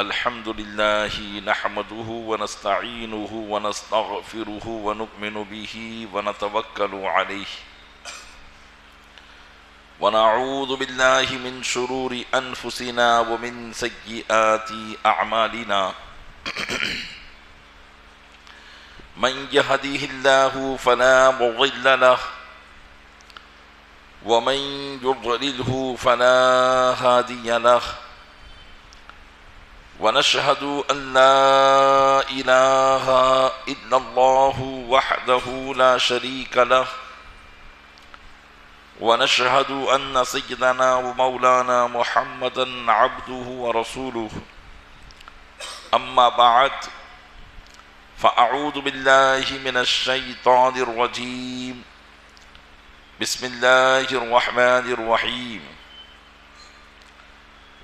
الحمد لله نحمده ونستعينه ونستغفره ونؤمن به ونتوكل عليه ونعوذ بالله من شرور أنفسنا ومن سيئات أعمالنا من يهده الله فلا مضل له ومن يضلله فلا هادي له ونشهد أن لا إله إلا الله وحده لا شريك له ونشهد أن سيدنا ومولانا محمدا عبده ورسوله أما بعد فأعوذ بالله من الشيطان الرجيم بسم الله الرحمن الرحيم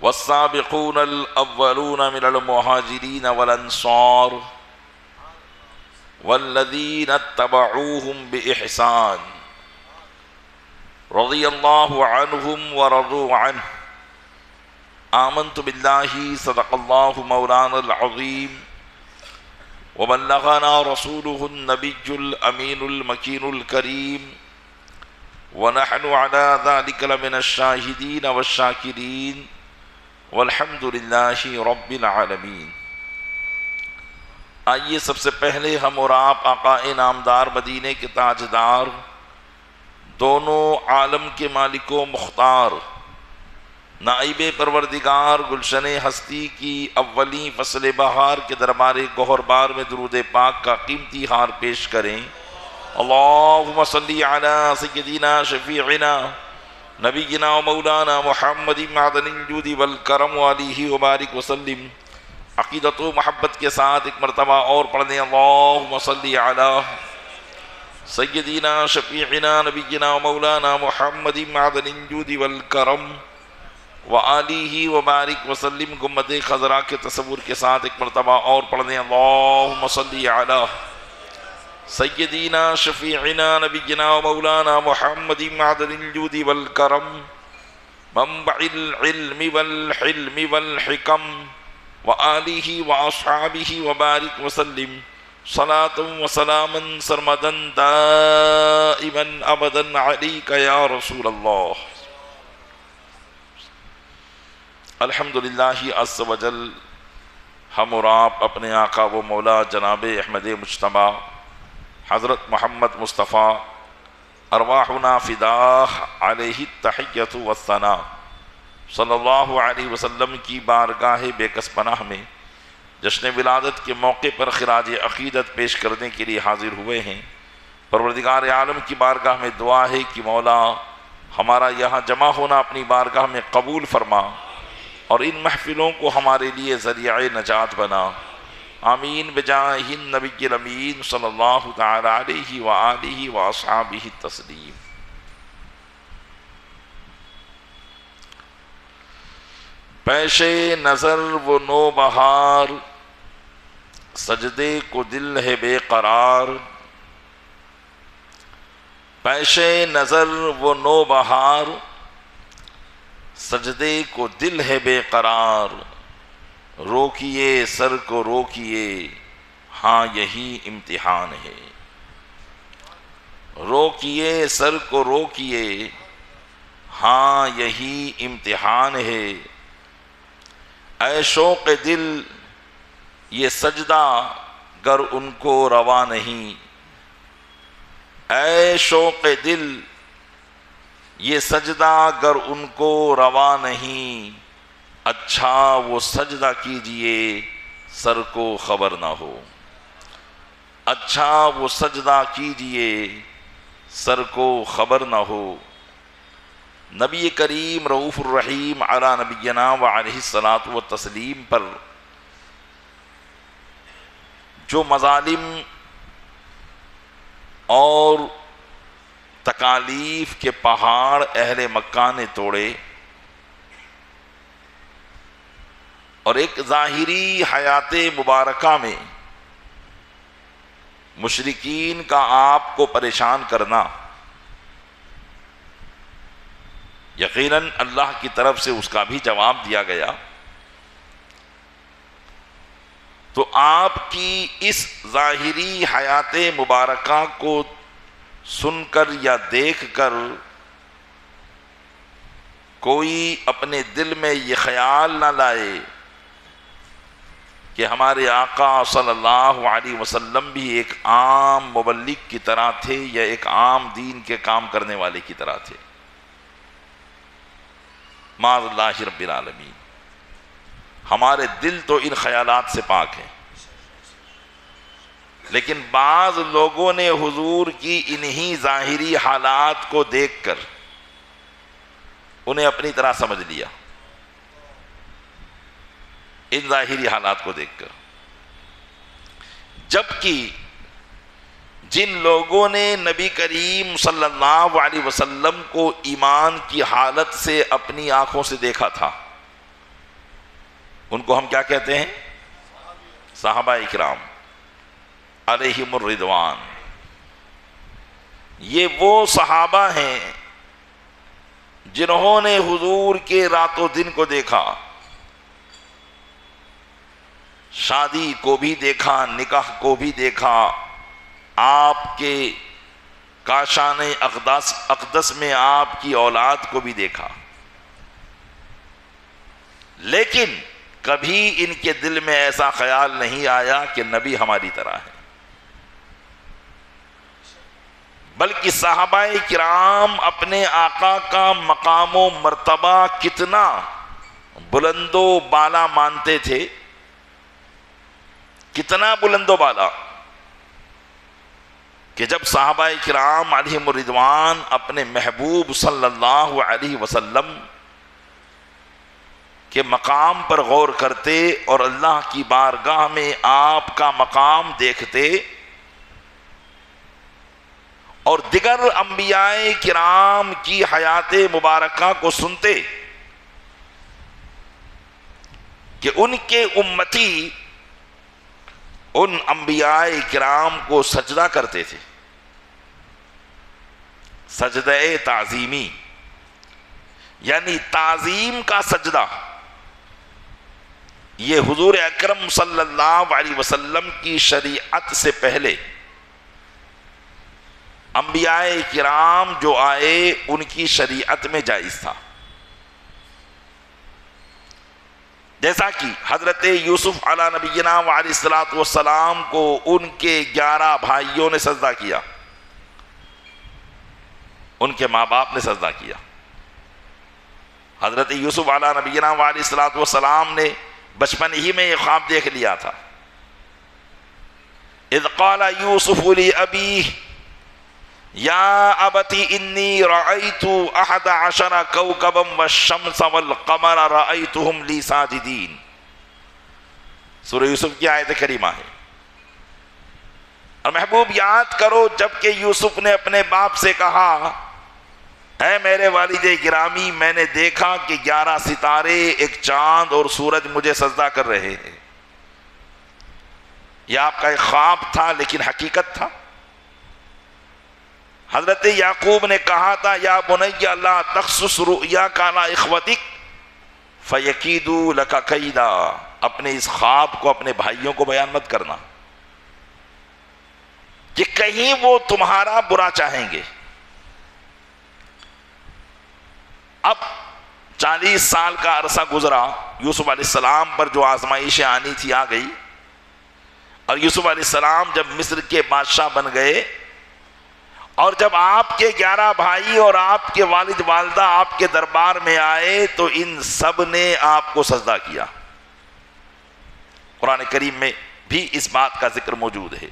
والسابقون الأولون من المهاجرين والأنصار والذين اتبعوهم بإحسان رضي الله عنهم ورضوا عنه آمنت بالله صدق الله مولانا العظيم وبلغنا رسوله النبي الأمين المكين الكريم ونحن على ذلك لمن الشاهدين والشاكرين والحمد للہ رب العالمین۔ آئیے سب سے پہلے ہم اور آپ آقا نامدار مدینے کے تاجدار دونوں عالم کے مالک و مختار نائب پروردگار گلشن ہستی کی اولین فصل بہار کے دربار گوہر بار میں درود پاک کا قیمتی ہار پیش کریں۔ اللہم صلی علی سیدنا شفیعنا نبینا و مولانا محمد معدن الجود والکرم علیہ وبارک وسلم۔ عقیدت و محبت کے ساتھ ایک مرتبہ اور پڑھنے اللہم صلی علی سیدنا شفیعنا نبینا و مولانا محمد معدن الجود والکرم وآلہ وبارک وسلم۔ گنبد خضراء کے تصور کے ساتھ ایک مرتبہ اور پڑھنے اللہم صلی علی سیدنا شفیعنا نبینا و مولانا محمد معدن الجود والکرم منبع العلم والحلم والحکم وآلہ واصحابہ وبارک وسلم صلاة و سلاما سرمدا دائما ابدا علیک یا رسول اللہ۔ الحمدللہ عز و جل ہم اور آپ اپنے آقا و مولا جناب احمد مجتبیٰ حضرت محمد مصطفیٰ ارواحنا فداہ علیہ التحیۃ والثناء صلی اللہ علیہ وسلم کی بارگاہ بے کس پناہ میں جشن ولادت کے موقع پر خراج عقیدت پیش کرنے کے لیے حاضر ہوئے ہیں۔ پروردگار عالم کی بارگاہ میں دعا ہے کہ مولا ہمارا یہاں جمع ہونا اپنی بارگاہ میں قبول فرما اور ان محفلوں کو ہمارے لیے ذریعہ نجات بنا، آمین بجاہ النبی الامین صلی اللہ تعالی علیہ وآلہ واصحابہ التسلیم۔ پیش نظر وہ نو بہار سجدے کو دل ہے بے قرار، پیش نظر وہ نو بہار سجدے کو دل ہے بے قرار، روکیے سر کو روکیے ہاں یہی امتحان ہے، روکیے سر کو روکیے ہاں یہی امتحان ہے، اے شوق دل یہ سجدہ گر ان کو روا نہیں، اے شوق دل یہ سجدہ گر ان کو روا نہیں، اچھا وہ سجدہ کیجئے سر کو خبر نہ ہو، اچھا وہ سجدہ کیجئے سر کو خبر نہ ہو۔ نبی کریم رؤوف الرحیم علی نبینا وعلیہ الصلاۃ والتسلیم پر جو مظالم اور تکالیف کے پہاڑ اہل مکہ نے توڑے اور ایک ظاہری حیات مبارکہ میں مشرکین کا آپ کو پریشان کرنا یقیناً اللہ کی طرف سے اس کا بھی جواب دیا گیا، تو آپ کی اس ظاہری حیات مبارکہ کو سن کر یا دیکھ کر کوئی اپنے دل میں یہ خیال نہ لائے کہ ہمارے آقا صلی اللہ علیہ وسلم بھی ایک عام مبلغ کی طرح تھے یا ایک عام دین کے کام کرنے والے کی طرح تھے. معاذ اللہ رب العالمین. ہمارے دل تو ان خیالات سے پاک ہیں، لیکن بعض لوگوں نے حضور کی انہی ظاہری حالات کو دیکھ کر انہیں اپنی طرح سمجھ لیا. ان ظاہری حالات کو دیکھ کر، جبکہ جن لوگوں نے نبی کریم صلی اللہ علیہ وسلم کو ایمان کی حالت سے اپنی آنکھوں سے دیکھا تھا، ان کو ہم کیا کہتے ہیں؟ صحابہ اکرام علیہم الرضوان. یہ وہ صحابہ ہیں جنہوں نے حضور کے رات و دن کو دیکھا، شادی کو بھی دیکھا، نکاح کو بھی دیکھا، آپ کے کاشان اقدس میں آپ کی اولاد کو بھی دیکھا، لیکن کبھی ان کے دل میں ایسا خیال نہیں آیا کہ نبی ہماری طرح ہے. بلکہ صحابہ کرام اپنے آقا کا مقام و مرتبہ کتنا بلند و بالا مانتے تھے، کتنا بلند و بالا کہ جب صحابہ کرام علیہم الرضوان اپنے محبوب صلی اللہ علیہ وسلم کے مقام پر غور کرتے اور اللہ کی بارگاہ میں آپ کا مقام دیکھتے اور دیگر انبیاء کرام کی حیات مبارکہ کو سنتے کہ ان کے امتی ان انبیاء کرام کو سجدہ کرتے تھے، سجدہ تعظیمی، یعنی تعظیم کا سجدہ. یہ حضور اکرم صلی اللہ علیہ وسلم کی شریعت سے پہلے انبیاء کرام جو آئے ان کی شریعت میں جائز تھا. جیسا کہ حضرت یوسف علیہ نبینا وعلیہ الصلوۃ والسلام کو ان کے 11 بھائیوں نے سجدہ کیا، ان کے ماں باپ نے سجدہ کیا. حضرت یوسف علیہ نبینا وعلیہ الصلوۃ والسلام نے بچپن ہی میں یہ خواب دیکھ لیا تھا. اذ قال یوسف لأبیہ یا ابتی انی رأیت 11 کوکبا والشمس والقمر رأیتهم لی ساجدین. سورہ یوسف کی آیت کریمہ ہے. اور محبوب یاد کرو جبکہ یوسف نے اپنے باپ سے کہا اے میرے والد گرامی، میں نے دیکھا کہ 11 ستارے، ایک چاند اور سورج مجھے سجدہ کر رہے ہیں. یہ آپ کا ایک خواب تھا لیکن حقیقت تھا. حضرت یعقوب نے کہا تھا یا بنی لا تقصص رؤیاک علی اخوتک فیکیدوا لک کیدا. اپنے اس خواب کو اپنے بھائیوں کو بیان مت کرنا کہ کہیں وہ تمہارا برا چاہیں گے. اب 40 سال کا عرصہ گزرا، یوسف علیہ السلام پر جو آزمائشیں آنی تھی آ گئی، اور یوسف علیہ السلام جب مصر کے بادشاہ بن گئے اور جب آپ کے 11 بھائی اور آپ کے والد والدہ آپ کے دربار میں آئے تو ان سب نے آپ کو سجدہ کیا. قرآن کریم میں بھی اس بات کا ذکر موجود ہے.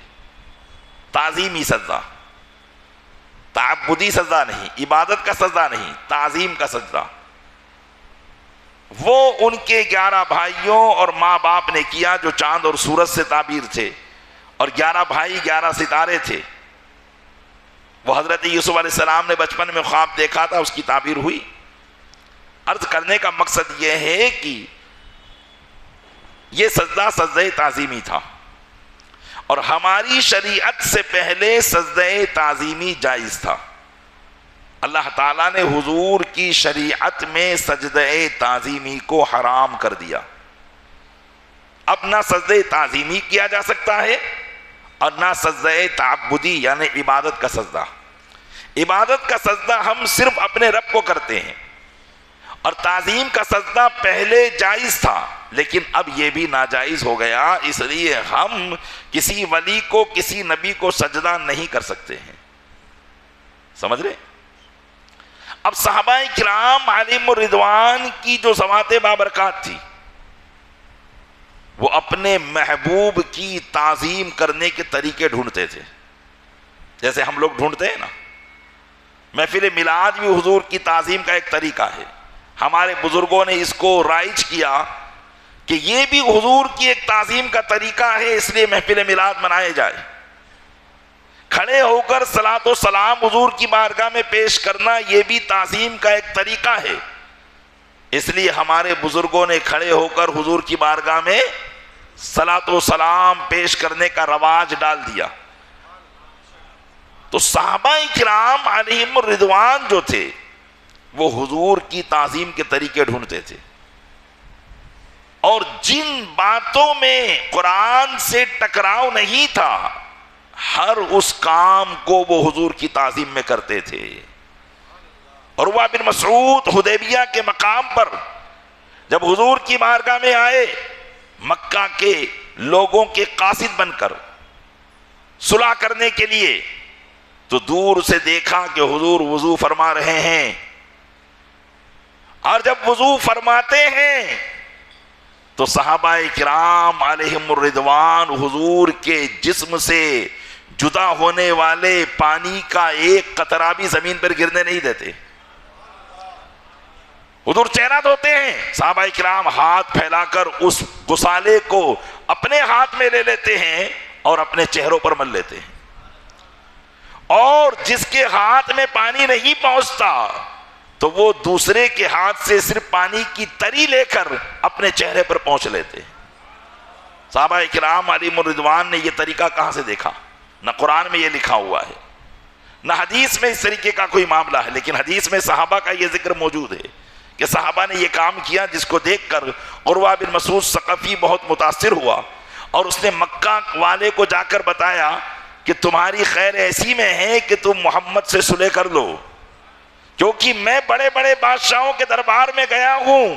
تعظیمی سجدہ، تعبدی سجدہ نہیں، عبادت کا سجدہ نہیں، تعظیم کا سجدہ. وہ ان کے 11 بھائیوں اور ماں باپ نے کیا جو چاند اور سورج سے تعبیر تھے، اور 11 بھائی 11 ستارے تھے. وہ حضرت یوسف علیہ السلام نے بچپن میں خواب دیکھا تھا، اس کی تعبیر ہوئی. عرض کرنے کا مقصد یہ ہے کہ یہ سجدہ سجدہ تعظیمی تھا، اور ہماری شریعت سے پہلے سجدہ تعظیمی جائز تھا. اللہ تعالیٰ نے حضور کی شریعت میں سجدہ تعظیمی کو حرام کر دیا. اب نہ سجدہ تعظیمی کیا جا سکتا ہے اور نہ سجدہ تعبدی یعنی عبادت کا سجدہ. عبادت کا سجدہ ہم صرف اپنے رب کو کرتے ہیں، اور تعظیم کا سجدہ پہلے جائز تھا لیکن اب یہ بھی ناجائز ہو گیا، اس لیے ہم کسی ولی کو کسی نبی کو سجدہ نہیں کر سکتے ہیں. سمجھ رہے؟ اب صحابہ کرام علیہم الرضوان کی جو ذوات بابرکات تھی وہ اپنے محبوب کی تعظیم کرنے کے طریقے ڈھونڈتے تھے، جیسے ہم لوگ ڈھونڈتے ہیں نا. محفل میلاد بھی حضور کی تعظیم کا ایک طریقہ ہے. ہمارے بزرگوں نے اس کو رائج کیا کہ یہ بھی حضور کی ایک تعظیم کا طریقہ ہے، اس لیے محفل میلاد منائے جائے. کھڑے ہو کر صلاۃ و سلام حضور کی بارگاہ میں پیش کرنا یہ بھی تعظیم کا ایک طریقہ ہے، اس لیے ہمارے بزرگوں نے کھڑے ہو کر حضور کی بارگاہ میں صلاۃ و سلام پیش کرنے کا رواج ڈال دیا. تو صحابہ کرام علیہم الرضوان جو تھے وہ حضور کی تعظیم کے طریقے ڈھونڈتے تھے، اور جن باتوں میں قرآن سے ٹکراؤ نہیں تھا ہر اس کام کو وہ حضور کی تعظیم میں کرتے تھے. عروہ بن مسعود حدیبیہ کے مقام پر جب حضور کی بارگاہ میں آئے مکہ کے لوگوں کے قاصد بن کر صلح کرنے کے لیے، تو دور سے دیکھا کہ حضور وضو فرما رہے ہیں، اور جب وضو فرماتے ہیں تو صحابہ کرام علیہم الرضوان حضور کے جسم سے جدا ہونے والے پانی کا ایک قطرہ بھی زمین پر گرنے نہیں دیتے. حضور چہرہ دھوتے ہیں، صحابہ کرام ہاتھ پھیلا کر اس غسالے کو اپنے ہاتھ میں لے لیتے ہیں اور اپنے چہروں پر مل لیتے ہیں، اور جس کے ہاتھ میں پانی نہیں پہنچتا تو وہ دوسرے کے ہاتھ سے صرف پانی کی تری لے کر اپنے چہرے پر پہنچ لیتے ہیں. صحابہ کرام علیہم الرضوان نے یہ طریقہ کہاں سے دیکھا؟ نہ قرآن میں یہ لکھا ہوا ہے نہ حدیث میں اس طریقے کا کوئی معاملہ ہے، لیکن حدیث میں صحابہ کا یہ ذکر موجود ہے کہ صحابہ نے یہ کام کیا، جس کو دیکھ کر عروہ بن مسعود ثقفی بہت متاثر ہوا اور اس نے مکہ والے کو جا کر بتایا کہ تمہاری خیر ایسی میں ہے کہ تم محمد سے صلح کر لو، کیونکہ میں بڑے بڑے بادشاہوں کے دربار میں گیا ہوں،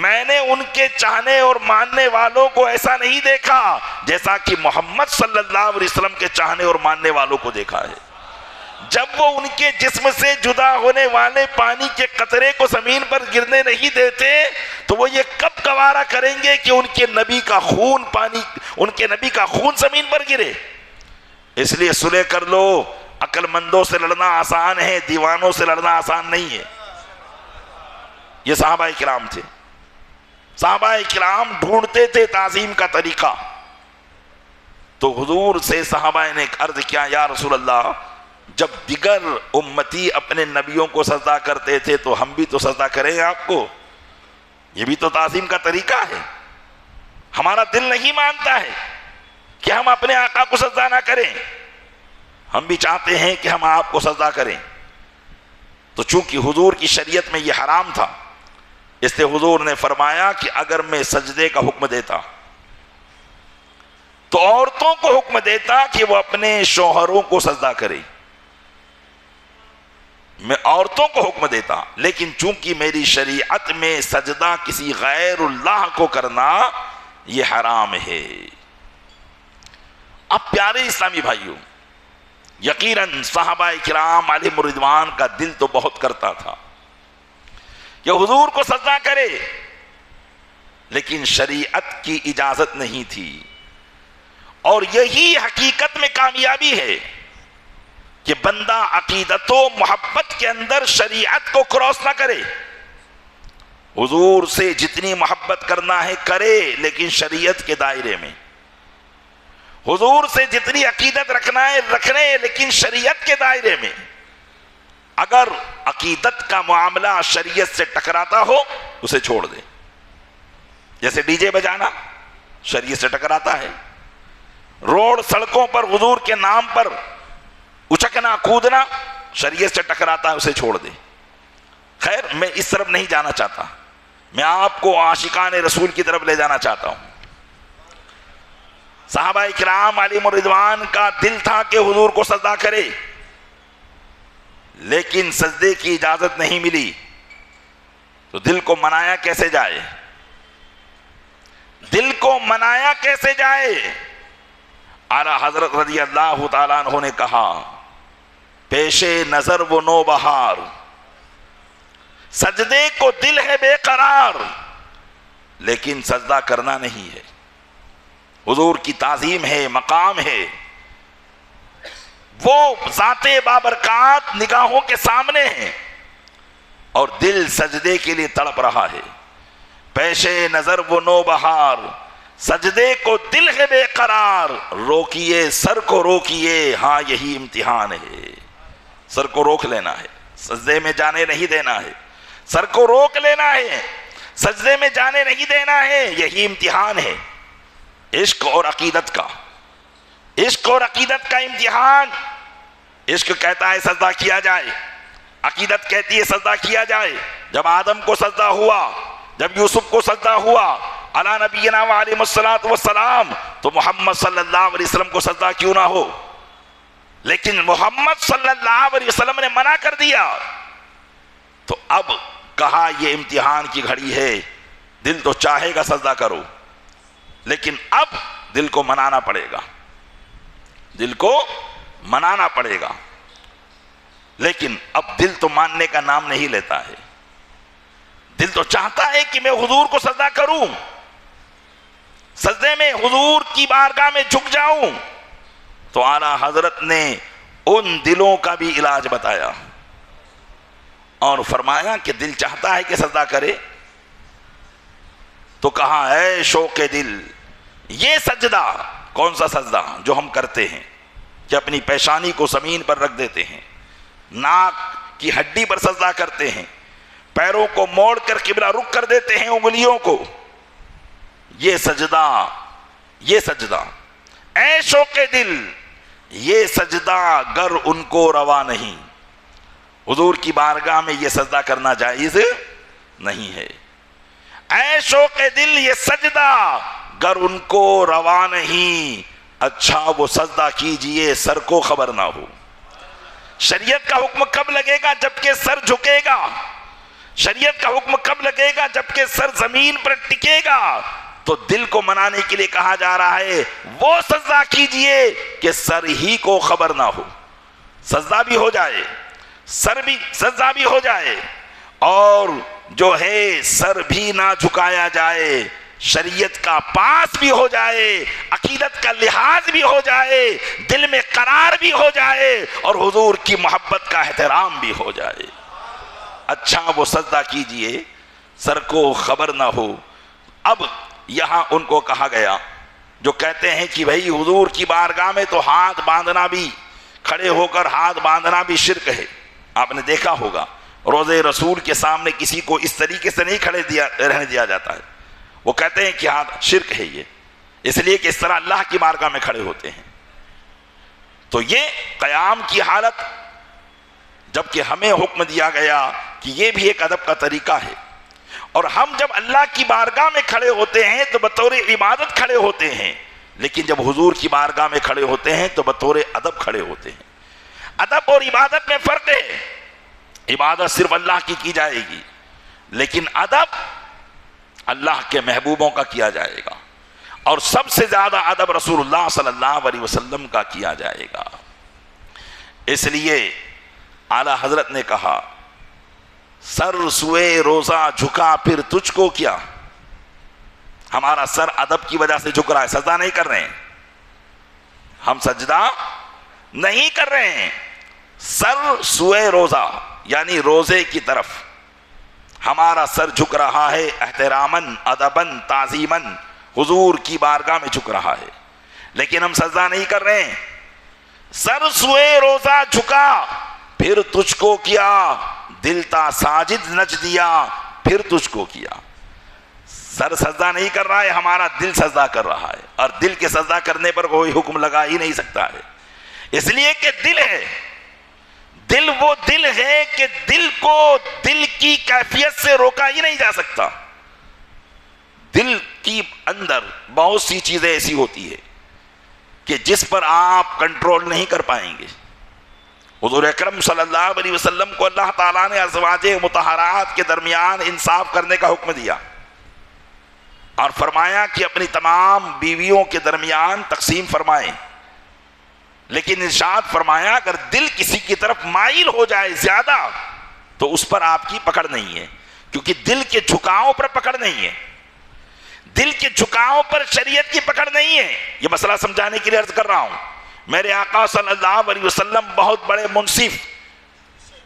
میں نے ان کے چاہنے اور ماننے والوں کو ایسا نہیں دیکھا جیسا کہ محمد صلی اللہ علیہ وسلم کے چاہنے اور ماننے والوں کو دیکھا ہے. جب وہ ان کے جسم سے جدا ہونے والے پانی کے قطرے کو زمین پر گرنے نہیں دیتے تو وہ یہ کب گوارا کریں گے کہ ان کے نبی کا خون زمین پر گرے؟ اس لیے صلح کر لو. عقل مندوں سے لڑنا آسان ہے، دیوانوں سے لڑنا آسان نہیں ہے. یہ صحابہ کرام تھے. صحابہ کرام ڈھونڈتے تھے تعظیم کا طریقہ. تو حضور سے صحابہ نے عرض کیا، یا رسول اللہ، جب دیگر امتی اپنے نبیوں کو سجدہ کرتے تھے تو ہم بھی تو سجدہ کریں آپ کو، یہ بھی تو تعظیم کا طریقہ ہے. ہمارا دل نہیں مانتا ہے کہ ہم اپنے آقا کو سجدہ نہ کریں، ہم بھی چاہتے ہیں کہ ہم آپ کو سجدہ کریں. تو چونکہ حضور کی شریعت میں یہ حرام تھا، اس لیے حضور نے فرمایا کہ اگر میں سجدے کا حکم دیتا تو عورتوں کو حکم دیتا کہ وہ اپنے شوہروں کو سجدہ کریں، میں عورتوں کو حکم دیتا، لیکن چونکہ میری شریعت میں سجدہ کسی غیر اللہ کو کرنا یہ حرام ہے. اب پیارے اسلامی بھائیوں، یقیناً صحابہ کرام علیہم الرضوان کا دل تو بہت کرتا تھا کہ حضور کو سجدہ کرے، لیکن شریعت کی اجازت نہیں تھی. اور یہی حقیقت میں کامیابی ہے کہ بندہ عقیدت و محبت کے اندر شریعت کو کراس نہ کرے. حضور سے جتنی محبت کرنا ہے کرے، لیکن شریعت کے دائرے میں. حضور سے جتنی عقیدت رکھنا ہے رکھنے، لیکن شریعت کے دائرے میں. اگر عقیدت کا معاملہ شریعت سے ٹکراتا ہو اسے چھوڑ دے. جیسے ڈی جے بجانا شریعت سے ٹکراتا ہے، روڈ سڑکوں پر حضور کے نام پر اچکنا کودنا شریعت سے ٹکراتا ہے، اسے چھوڑ دے. خیر، میں اس طرف نہیں جانا چاہتا، میں آپ کو عاشقان رسول کی طرف لے جانا چاہتا ہوں. صحابہ کرام علیہم رضوان کا دل تھا کہ حضور کو سجدہ کرے، لیکن سجدے کی اجازت نہیں ملی، تو دل کو منایا کیسے جائے؟ دل کو منایا کیسے جائے؟ اعلیٰ حضرت رضی اللہ تعالیٰ عنہ نے کہا پیش نظر وہ نو بہار، سجدے کو دل ہے بے قرار، لیکن سجدہ کرنا نہیں ہے۔ حضور کی تعظیم ہے، مقام ہے، وہ ذات بابرکات نگاہوں کے سامنے ہے اور دل سجدے کے لیے تڑپ رہا ہے۔ پیش نظر وہ نو بہار، سجدے کو دل ہے بے قرار، روکیے سر کو روکیے، ہاں یہی امتحان ہے۔ سر کو روک لینا ہے، سجدے میں جانے نہیں دینا ہے، سر کو روک لینا ہے، سجدے میں جانے نہیں دینا ہے، یہی امتحان ہے عشق اور عقیدت کا۔ عشق اور عقیدت کا امتحان۔ عشق کہتا ہے سجدہ کیا جائے، عقیدت کہتی ہے سجدہ کیا جائے۔ جب آدم کو سجدہ ہوا، جب یوسف کو سجدہ ہوا علی نبینا وعلیہ الصلوۃ والسلام، تو محمد صلی اللہ علیہ وسلم کو سجدہ کیوں نہ ہو؟ لیکن محمد صلی اللہ علیہ وسلم نے منع کر دیا، تو اب کہا یہ امتحان کی گھڑی ہے، دل تو چاہے گا سجدہ کرو، لیکن اب دل کو منانا پڑے گا، دل کو منانا پڑے گا۔ لیکن اب دل تو ماننے کا نام نہیں لیتا ہے، دل تو چاہتا ہے کہ میں حضور کو سجدہ کروں، سجدے میں حضور کی بارگاہ میں جھک جاؤں۔ تو اعلیٰ حضرت نے ان دلوں کا بھی علاج بتایا اور فرمایا کہ دل چاہتا ہے کہ سجدہ کرے، تو کہا اے شوق دل، یہ سجدہ کون سا سجدہ جو ہم کرتے ہیں کہ اپنی پیشانی کو زمین پر رکھ دیتے ہیں، ناک کی ہڈی پر سجدہ کرتے ہیں، پیروں کو موڑ کر قبلہ رخ کر دیتے ہیں انگلیوں کو، یہ سجدہ، یہ سجدہ اے شوق دل، یہ سجدہ گر ان کو روا نہیں، حضور کی بارگاہ میں یہ سجدہ کرنا جائز نہیں ہے۔ اے شوق دل، یہ سجدہ گر ان کو روا نہیں، اچھا وہ سجدہ کیجئے سر کو خبر نہ ہو۔ شریعت کا حکم کب لگے گا؟ جبکہ سر جھکے گا۔ شریعت کا حکم کب لگے گا؟ جبکہ سر زمین پر ٹکے گا۔ تو دل کو منانے کے لیے کہا جا رہا ہے وہ سجدہ کیجئے کہ سر ہی کو خبر نہ ہو، سجدہ بھی ہو جائے، سر بھی سجدہ بھی ہو جائے، اور جو ہے سر بھی نہ جھکایا جائے، شریعت کا پاس بھی ہو جائے، عقیدت کا لحاظ بھی ہو جائے، دل میں قرار بھی ہو جائے، اور حضور کی محبت کا احترام بھی ہو جائے۔ اچھا وہ سجدہ کیجئے سر کو خبر نہ ہو۔ اب یہاں ان کو کہا گیا جو کہتے ہیں کہ بھئی حضور کی بارگاہ میں تو ہاتھ باندھنا بھی، کھڑے ہو کر ہاتھ باندھنا بھی شرک ہے۔ آپ نے دیکھا ہوگا روضے رسول کے سامنے کسی کو اس طریقے سے نہیں کھڑے رہنے دیا جاتا ہے، وہ کہتے ہیں کہ ہاتھ شرک ہے یہ، اس لیے کہ اس طرح اللہ کی بارگاہ میں کھڑے ہوتے ہیں۔ تو یہ قیام کی حالت، جبکہ ہمیں حکم دیا گیا کہ یہ بھی ایک ادب کا طریقہ ہے، اور ہم جب اللہ کی بارگاہ میں کھڑے ہوتے ہیں تو بطور عبادت کھڑے ہوتے ہیں، لیکن جب حضور کی بارگاہ میں کھڑے ہوتے ہیں تو بطور ادب کھڑے ہوتے ہیں۔ ادب اور عبادت میں فرق ہے، عبادت صرف اللہ کی جائے گی، لیکن ادب اللہ کے محبوبوں کا کیا جائے گا، اور سب سے زیادہ ادب رسول اللہ صلی اللہ علیہ وسلم کا کیا جائے گا۔ اس لیے اعلیٰ حضرت نے کہا سر سوئے روزہ جھکا پھر تجھ کو کیا۔ ہمارا سر ادب کی وجہ سے جھک رہا ہے، سجدہ نہیں کر رہے ہیں، ہم سجدہ نہیں کر رہے ہیں۔ سر سوئے روزہ یعنی روزے کی طرف ہمارا سر جھک رہا ہے، احتراماً، ادباً، تعظیماً حضور کی بارگاہ میں جھک رہا ہے، لیکن ہم سجدہ نہیں کر رہے ہیں۔ سر سوئے روزہ جھکا پھر تجھ کو کیا، دل تا ساجد نچ دیا پھر تجھ کو کیا۔ سر سجدہ نہیں کر رہا ہے، ہمارا دل سجدہ کر رہا ہے، اور دل کے سجدہ کرنے پر کوئی حکم لگا ہی نہیں سکتا ہے، اس لیے کہ دل ہے۔ دل وہ دل ہے کہ دل کو دل کی کیفیت سے روکا ہی نہیں جا سکتا۔ دل کی اندر بہت سی چیزیں ایسی ہوتی ہے کہ جس پر آپ کنٹرول نہیں کر پائیں گے۔ حضور اکرم صلی اللہ علیہ وسلم کو اللہ تعالیٰ نے ازواج مطہرات کے درمیان انصاف کرنے کا حکم دیا اور فرمایا کہ اپنی تمام بیویوں کے درمیان تقسیم فرمائیں، لیکن ارشاد فرمایا اگر دل کسی کی طرف مائل ہو جائے زیادہ تو اس پر آپ کی پکڑ نہیں ہے، کیونکہ دل کے جھکاؤ پر پکڑ نہیں ہے، دل کے جھکاؤ پر شریعت کی پکڑ نہیں ہے۔ یہ مسئلہ سمجھانے کے لیے عرض کر رہا ہوں۔ میرے آقا صلی اللہ علیہ وسلم بہت بڑے منصف،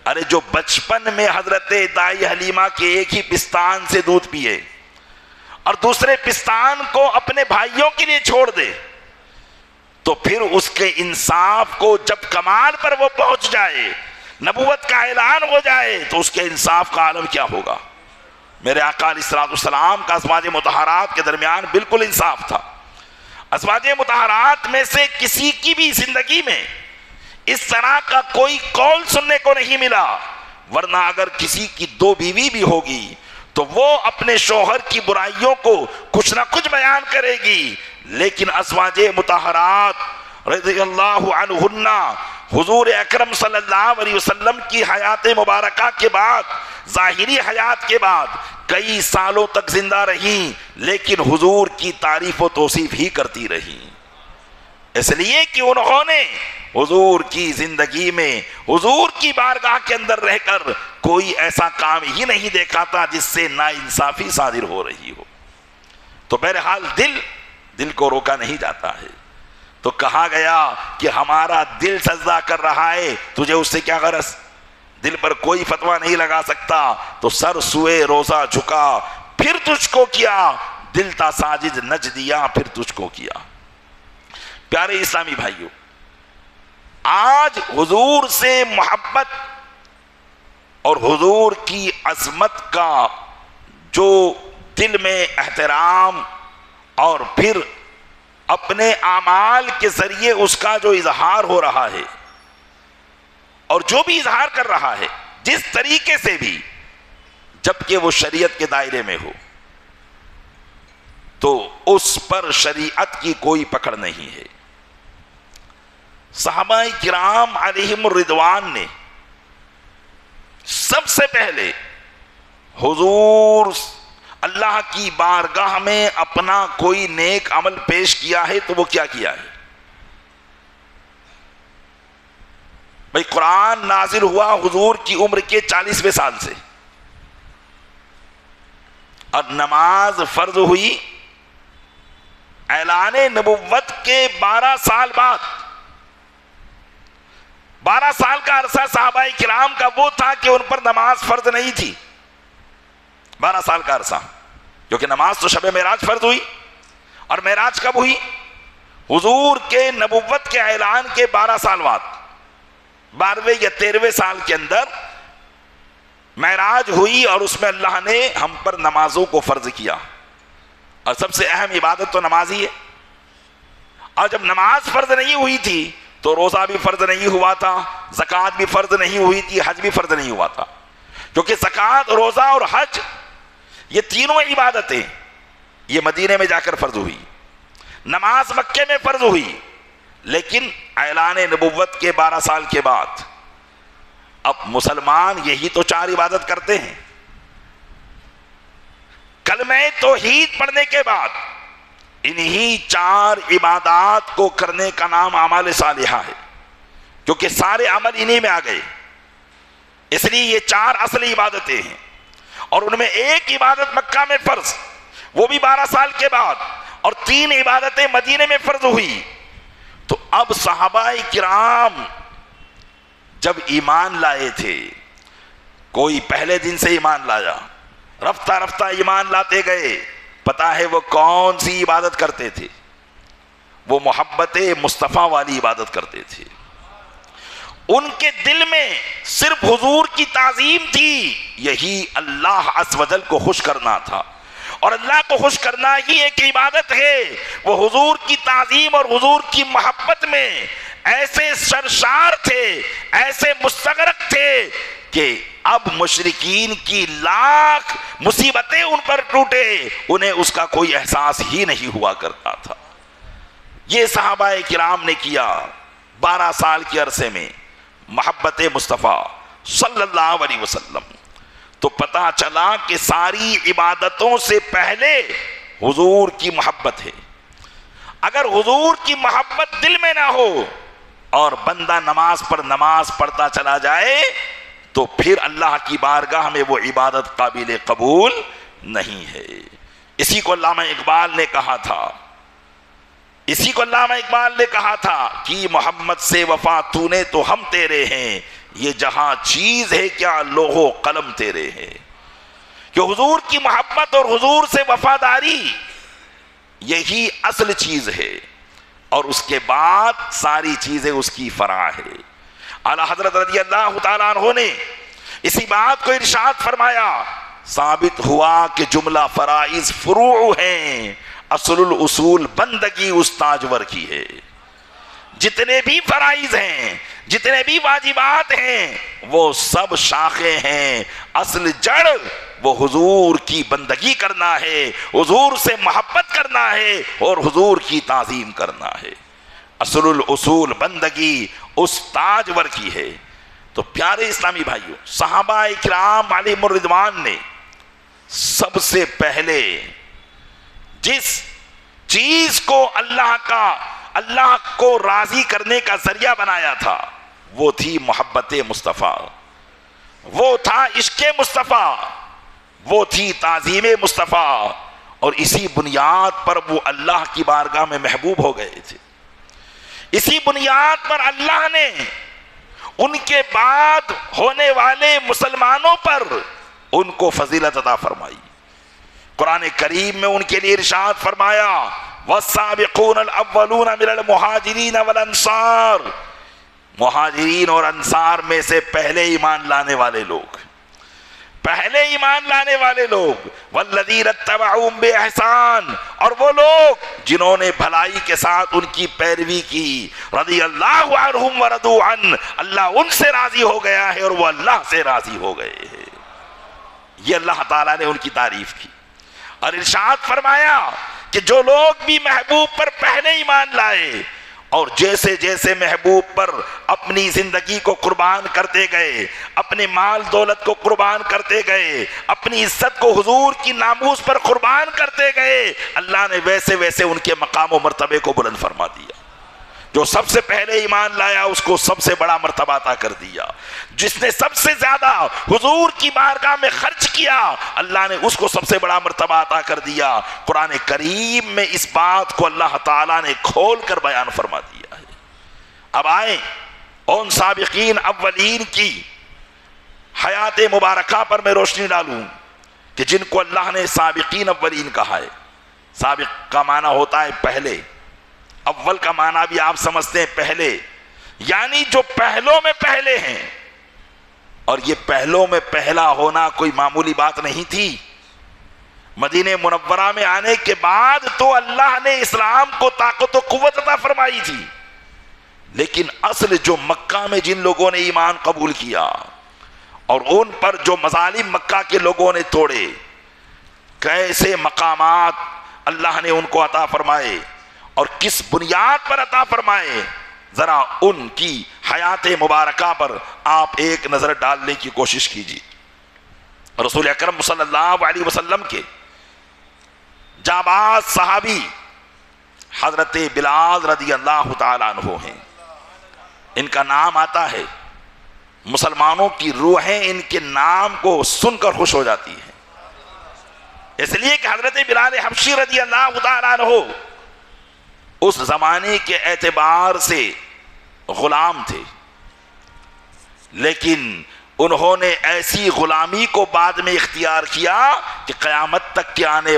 ارے جو بچپن میں حضرت دائی حلیمہ کے ایک ہی پستان سے دودھ پیے اور دوسرے پستان کو اپنے بھائیوں کے لیے چھوڑ دے، تو پھر اس کے انصاف کو جب کمال پر وہ پہنچ جائے، نبوت کا اعلان ہو جائے، تو اس کے انصاف کا عالم کیا ہوگا۔ میرے آقا علیہ السلام کا ازواج مطہرات کے درمیان بالکل انصاف تھا۔ ازواج مطہرات میں سے کسی کی بھی زندگی میں اس طرح کا کوئی قول سننے کو نہیں ملا، ورنہ اگر کسی کی دو بیوی بھی ہوگی تو وہ اپنے شوہر کی برائیوں کو کچھ نہ کچھ بیان کرے گی، لیکن ازواج مطہرات رضی اللہ عنہن حضور اکرم صلی اللہ علیہ وسلم کی حیات مبارکہ کے بعد، ظاہری حیات کے بعد کئی سالوں تک زندہ رہیں، لیکن حضور کی تعریف و توصیف ہی کرتی رہیں، اس لیے کہ انہوں نے حضور کی زندگی میں حضور کی بارگاہ کے اندر رہ کر کوئی ایسا کام ہی نہیں دیکھا تھا جس سے ناانصافی صادر ہو رہی ہو۔ تو بہرحال دل کو روکا نہیں جاتا ہے۔ تو کہا گیا کہ ہمارا دل سجدہ کر رہا ہے، تجھے اس سے کیا غرض؟ دل پر کوئی فتویٰ نہیں لگا سکتا، تو سر سوئے روزہ جھکا پھر تجھ کو کیا، دل تا ساجد نچ دیا پھر تجھ کو کیا۔ پیارے اسلامی بھائیوں، آج حضور سے محبت اور حضور کی عظمت کا جو دل میں احترام اور پھر اپنے اعمال کے ذریعے اس کا جو اظہار ہو رہا ہے، اور جو بھی اظہار کر رہا ہے جس طریقے سے بھی، جبکہ وہ شریعت کے دائرے میں ہو، تو اس پر شریعت کی کوئی پکڑ نہیں ہے۔ صحابہ کرام علیہم الرضوان نے سب سے پہلے حضور اللہ کی بارگاہ میں اپنا کوئی نیک عمل پیش کیا ہے تو وہ کیا کیا ہے؟ بھئی قرآن نازل ہوا حضور کی عمر کے 40ویں سال سے، اور نماز فرض ہوئی اعلان نبوت کے 12 سال بعد۔ 12 سال کا عرصہ صحابہ کرام کا وہ تھا کہ ان پر نماز فرض نہیں تھی۔ 12 سال کا عرصہ، کیونکہ نماز تو شب معراج فرض ہوئی، اور معراج کب ہوئی؟ حضور کے نبوت کے اعلان کے 12 سال بعد، 12ویں یا 13ویں سال کے اندر معراج ہوئی، اور اس میں اللہ نے ہم پر نمازوں کو فرض کیا، اور سب سے اہم عبادت تو نماز ہی ہے۔ اور جب نماز فرض نہیں ہوئی تھی تو روزہ بھی فرض نہیں ہوا تھا، زکوٰۃ بھی فرض نہیں ہوئی تھی، حج بھی فرض نہیں ہوا تھا، کیونکہ زکوٰۃ، روزہ اور حج یہ تینوں عبادتیں یہ مدینے میں جا کر فرض ہوئی۔ نماز مکے میں فرض ہوئی، لیکن اعلان نبوت کے 12 سال کے بعد اب مسلمان یہی تو 4 عبادت کرتے ہیں۔ کلمہ توحید پڑھنے کے بعد انہی 4 عبادات کو کرنے کا نام اعمال صالحہ ہے، کیونکہ سارے عمل انہی میں آ گئے، اس لیے یہ 4 اصلی عبادتیں ہیں، اور ان میں ایک عبادت مکہ میں فرض، وہ بھی 12 سال کے بعد، اور 3 عبادتیں مدینے میں فرض ہوئی۔ تو اب صحابہ کرام جب ایمان لائے تھے، کوئی پہلے دن سے ایمان لایا، رفتہ رفتہ ایمان لاتے گئے، پتہ ہے وہ کون سی عبادت کرتے تھے؟ وہ محبت مصطفیٰ والی عبادت کرتے تھے۔ ان کے دل میں صرف حضور کی تعظیم تھی، یہی اللہ عز و جل کو خوش کرنا تھا، اور اللہ کو خوش کرنا ہی ایک عبادت ہے۔ وہ حضور کی تعظیم اور حضور کی محبت میں ایسے سرشار تھے، ایسے مستغرق تھے کہ اب مشرکین کی لاکھ مصیبتیں ان پر ٹوٹے، انہیں اس کا کوئی احساس ہی نہیں ہوا کرتا تھا۔ یہ صحابہ کرام نے کیا 12 سال کے عرصے میں محبت مصطفیٰ صلی اللہ علیہ وسلم. تو پتا چلا کہ ساری عبادتوں سے پہلے حضور کی محبت ہے. اگر حضور کی محبت دل میں نہ ہو اور بندہ نماز پر نماز پڑھتا چلا جائے تو پھر اللہ کی بارگاہ میں وہ عبادت قابل قبول نہیں ہے. اسی کو علامہ اقبال نے کہا تھا، اسی کو علامہ اقبال نے کہا تھا کہ محمد سے وفا تو نے تو ہم تیرے ہیں، یہ جہاں چیز ہے کیا لوح و قلم تیرے ہیں. کہ حضور کی محبت اور حضور سے وفاداری یہی اصل چیز ہے، اور اس کے بعد ساری چیزیں اس کی فرع ہے. اعلیٰ حضرت رضی اللہ تعالیٰ عنہ نے اسی بات کو ارشاد فرمایا، ثابت ہوا کہ جملہ فرائض فروع ہیں، اصل الاصول بندگی اس تاجور کی ہے. جتنے بھی فرائض ہیں، جتنے بھی واجبات ہیں، وہ سب شاخیں ہیں، اصل جڑ وہ حضور کی بندگی کرنا ہے، حضور سے محبت کرنا ہے اور حضور کی تعظیم کرنا ہے. اصل الاصول بندگی اس تاجور کی ہے. تو پیارے اسلامی بھائیوں، صحابہ کرام علیہم الرضوان نے سب سے پہلے جس چیز کو اللہ کو راضی کرنے کا ذریعہ بنایا تھا وہ تھی محبت مصطفیٰ، وہ تھا عشق مصطفیٰ، وہ تھی تعظیم مصطفیٰ، اور اسی بنیاد پر وہ اللہ کی بارگاہ میں محبوب ہو گئے تھے. اسی بنیاد پر اللہ نے ان کے بعد ہونے والے مسلمانوں پر ان کو فضیلت عطا فرمائی. قرآن کریم میں ان کے لیے ارشاد فرمایا، والسابقون الاولون من المہاجرین والانصار، مہاجرین اور انصار میں سے پہلے ایمان لانے والے لوگ، پہلے ایمان لانے والے لوگ، والذین اتبعوہم بإحسان، اور وہ لوگ جنہوں نے بھلائی کے ساتھ ان کی پیروی کی، رضی اللہ عنہم ورضوا عنہ، اللہ ان سے راضی ہو گیا ہے اور وہ اللہ سے راضی ہو گئے ہیں. یہ اللہ تعالیٰ نے ان کی تعریف کی اور ارشاد فرمایا کہ جو لوگ بھی محبوب پر پہلے ایمان لائے اور جیسے جیسے محبوب پر اپنی زندگی کو قربان کرتے گئے، اپنے مال دولت کو قربان کرتے گئے، اپنی عزت کو حضور کی ناموس پر قربان کرتے گئے، اللہ نے ویسے ویسے ان کے مقام و مرتبے کو بلند فرما دیا. جو سب سے پہلے ایمان لایا اس کو سب سے بڑا مرتبہ عطا کر دیا. جس نے سب سے زیادہ حضور کی بارگاہ میں خرچ کیا اللہ نے اس کو سب سے بڑا مرتبہ عطا کر دیا. قرآن کریم میں اس بات کو اللہ تعالیٰ نے کھول کر بیان فرما دیا ہے. اب آئیں ان سابقین اولین کی حیات مبارکہ پر میں روشنی ڈالوں کہ جن کو اللہ نے سابقین اولین کہا ہے. سابق کا معنی ہوتا ہے پہلے، اول کا معنی بھی آپ سمجھتے ہیں پہلے، یعنی جو پہلوں میں پہلے ہیں. اور یہ پہلوں میں پہلا ہونا کوئی معمولی بات نہیں تھی. مدینہ منورہ میں آنے کے بعد تو اللہ نے اسلام کو طاقت و قوت عطا فرمائی تھی، لیکن اصل جو مکہ میں جن لوگوں نے ایمان قبول کیا اور ان پر جو مظالم مکہ کے لوگوں نے توڑے، کیسے مقامات اللہ نے ان کو عطا فرمائے اور کس بنیاد پر عطا فرمائے، ذرا ان کی حیات مبارکہ پر آپ ایک نظر ڈالنے کی کوشش کیجیے. رسول اکرم صلی اللہ علیہ وسلم کے جاباز صحابی حضرت بلال رضی اللہ تعالیٰ عنہ ہیں. ان کا نام آتا ہے، مسلمانوں کی روحیں ان کے نام کو سن کر خوش ہو جاتی ہیں، اس لیے کہ حضرت بلال حبشی رضی اللہ تعالیٰ عنہ اس زمانے کے اعتبار سے غلام تھے، لیکن انہوں نے ایسی غلامی کو بعد میں اختیار کیا کہ قیامت تک کے آنے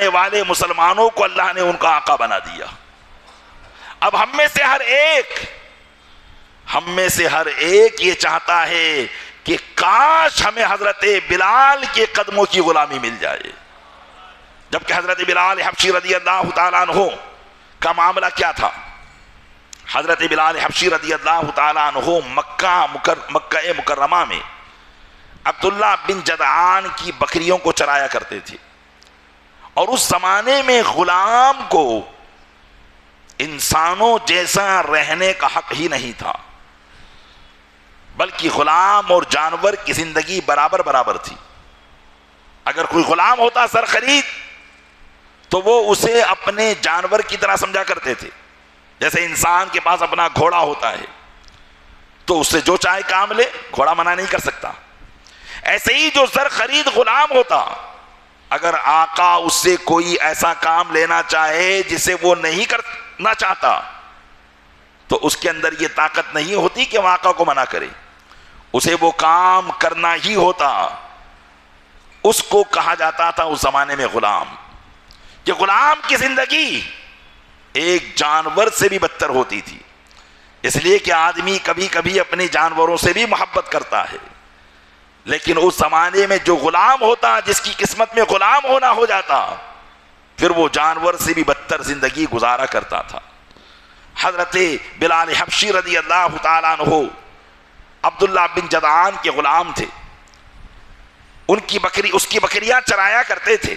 والے مسلمانوں کو اللہ نے ان کا آقا بنا دیا. اب ہم میں سے ہر ایک یہ چاہتا ہے کہ کاش ہمیں حضرت بلال کے قدموں کی غلامی مل جائے. جبکہ حضرت بلال حبشی رضی اللہ تعالیٰ عنہ کا معاملہ کیا تھا؟ حضرت بلال حبشی رضی اللہ تعالیٰ عنہ مکہ مکرمہ میں عبداللہ بن جدعان کی بکریوں کو چرایا کرتے تھے، اور اس زمانے میں غلام کو انسانوں جیسا رہنے کا حق ہی نہیں تھا، بلکہ غلام اور جانور کی زندگی برابر برابر تھی۔ اگر کوئی غلام ہوتا سر خرید تو وہ اسے اپنے جانور کی طرح سمجھا کرتے تھے، جیسے انسان کے پاس اپنا گھوڑا ہوتا ہے تو اس سے جو چاہے کام لے، گھوڑا منع نہیں کر سکتا۔ ایسے ہی جو زر خرید غلام ہوتا، اگر آقا اس سے کوئی ایسا کام لینا چاہے جسے وہ نہیں کرنا چاہتا تو اس کے اندر یہ طاقت نہیں ہوتی کہ وہ آقا کو منع کرے، اسے وہ کام کرنا ہی ہوتا۔ اس کو کہا جاتا تھا اس زمانے میں غلام، کہ غلام کی زندگی ایک جانور سے بھی بدتر ہوتی تھی، اس لیے کہ آدمی کبھی کبھی اپنے جانوروں سے بھی محبت کرتا ہے، لیکن اس زمانے میں جو غلام ہوتا، جس کی قسمت میں غلام ہونا ہو جاتا، پھر وہ جانور سے بھی بدتر زندگی گزارا کرتا تھا۔ حضرت بلال حبشی رضی اللہ تعالیٰ عنہ عبداللہ بن جدعان کے غلام تھے، اس کی بکریاں چرایا کرتے تھے۔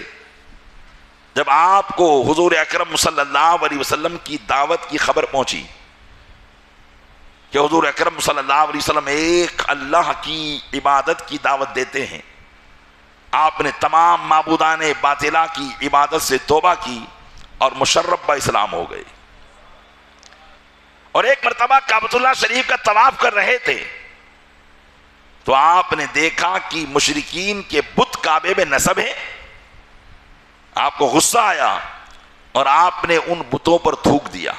جب آپ کو حضور اکرم صلی اللہ علیہ وسلم کی دعوت کی خبر پہنچی کہ حضور اکرم صلی اللہ علیہ وسلم ایک اللہ کی عبادت کی دعوت دیتے ہیں، آپ نے تمام معبودان باطلہ کی عبادت سے توبہ کی اور مشرف با اسلام ہو گئے، اور ایک مرتبہ کعبۃ اللہ شریف کا طواف کر رہے تھے تو آپ نے دیکھا کہ مشرکین کے بت کعبے میں نصب ہیں۔ آپ کو غصہ آیا اور آپ نے ان بتوں پر تھوک دیا۔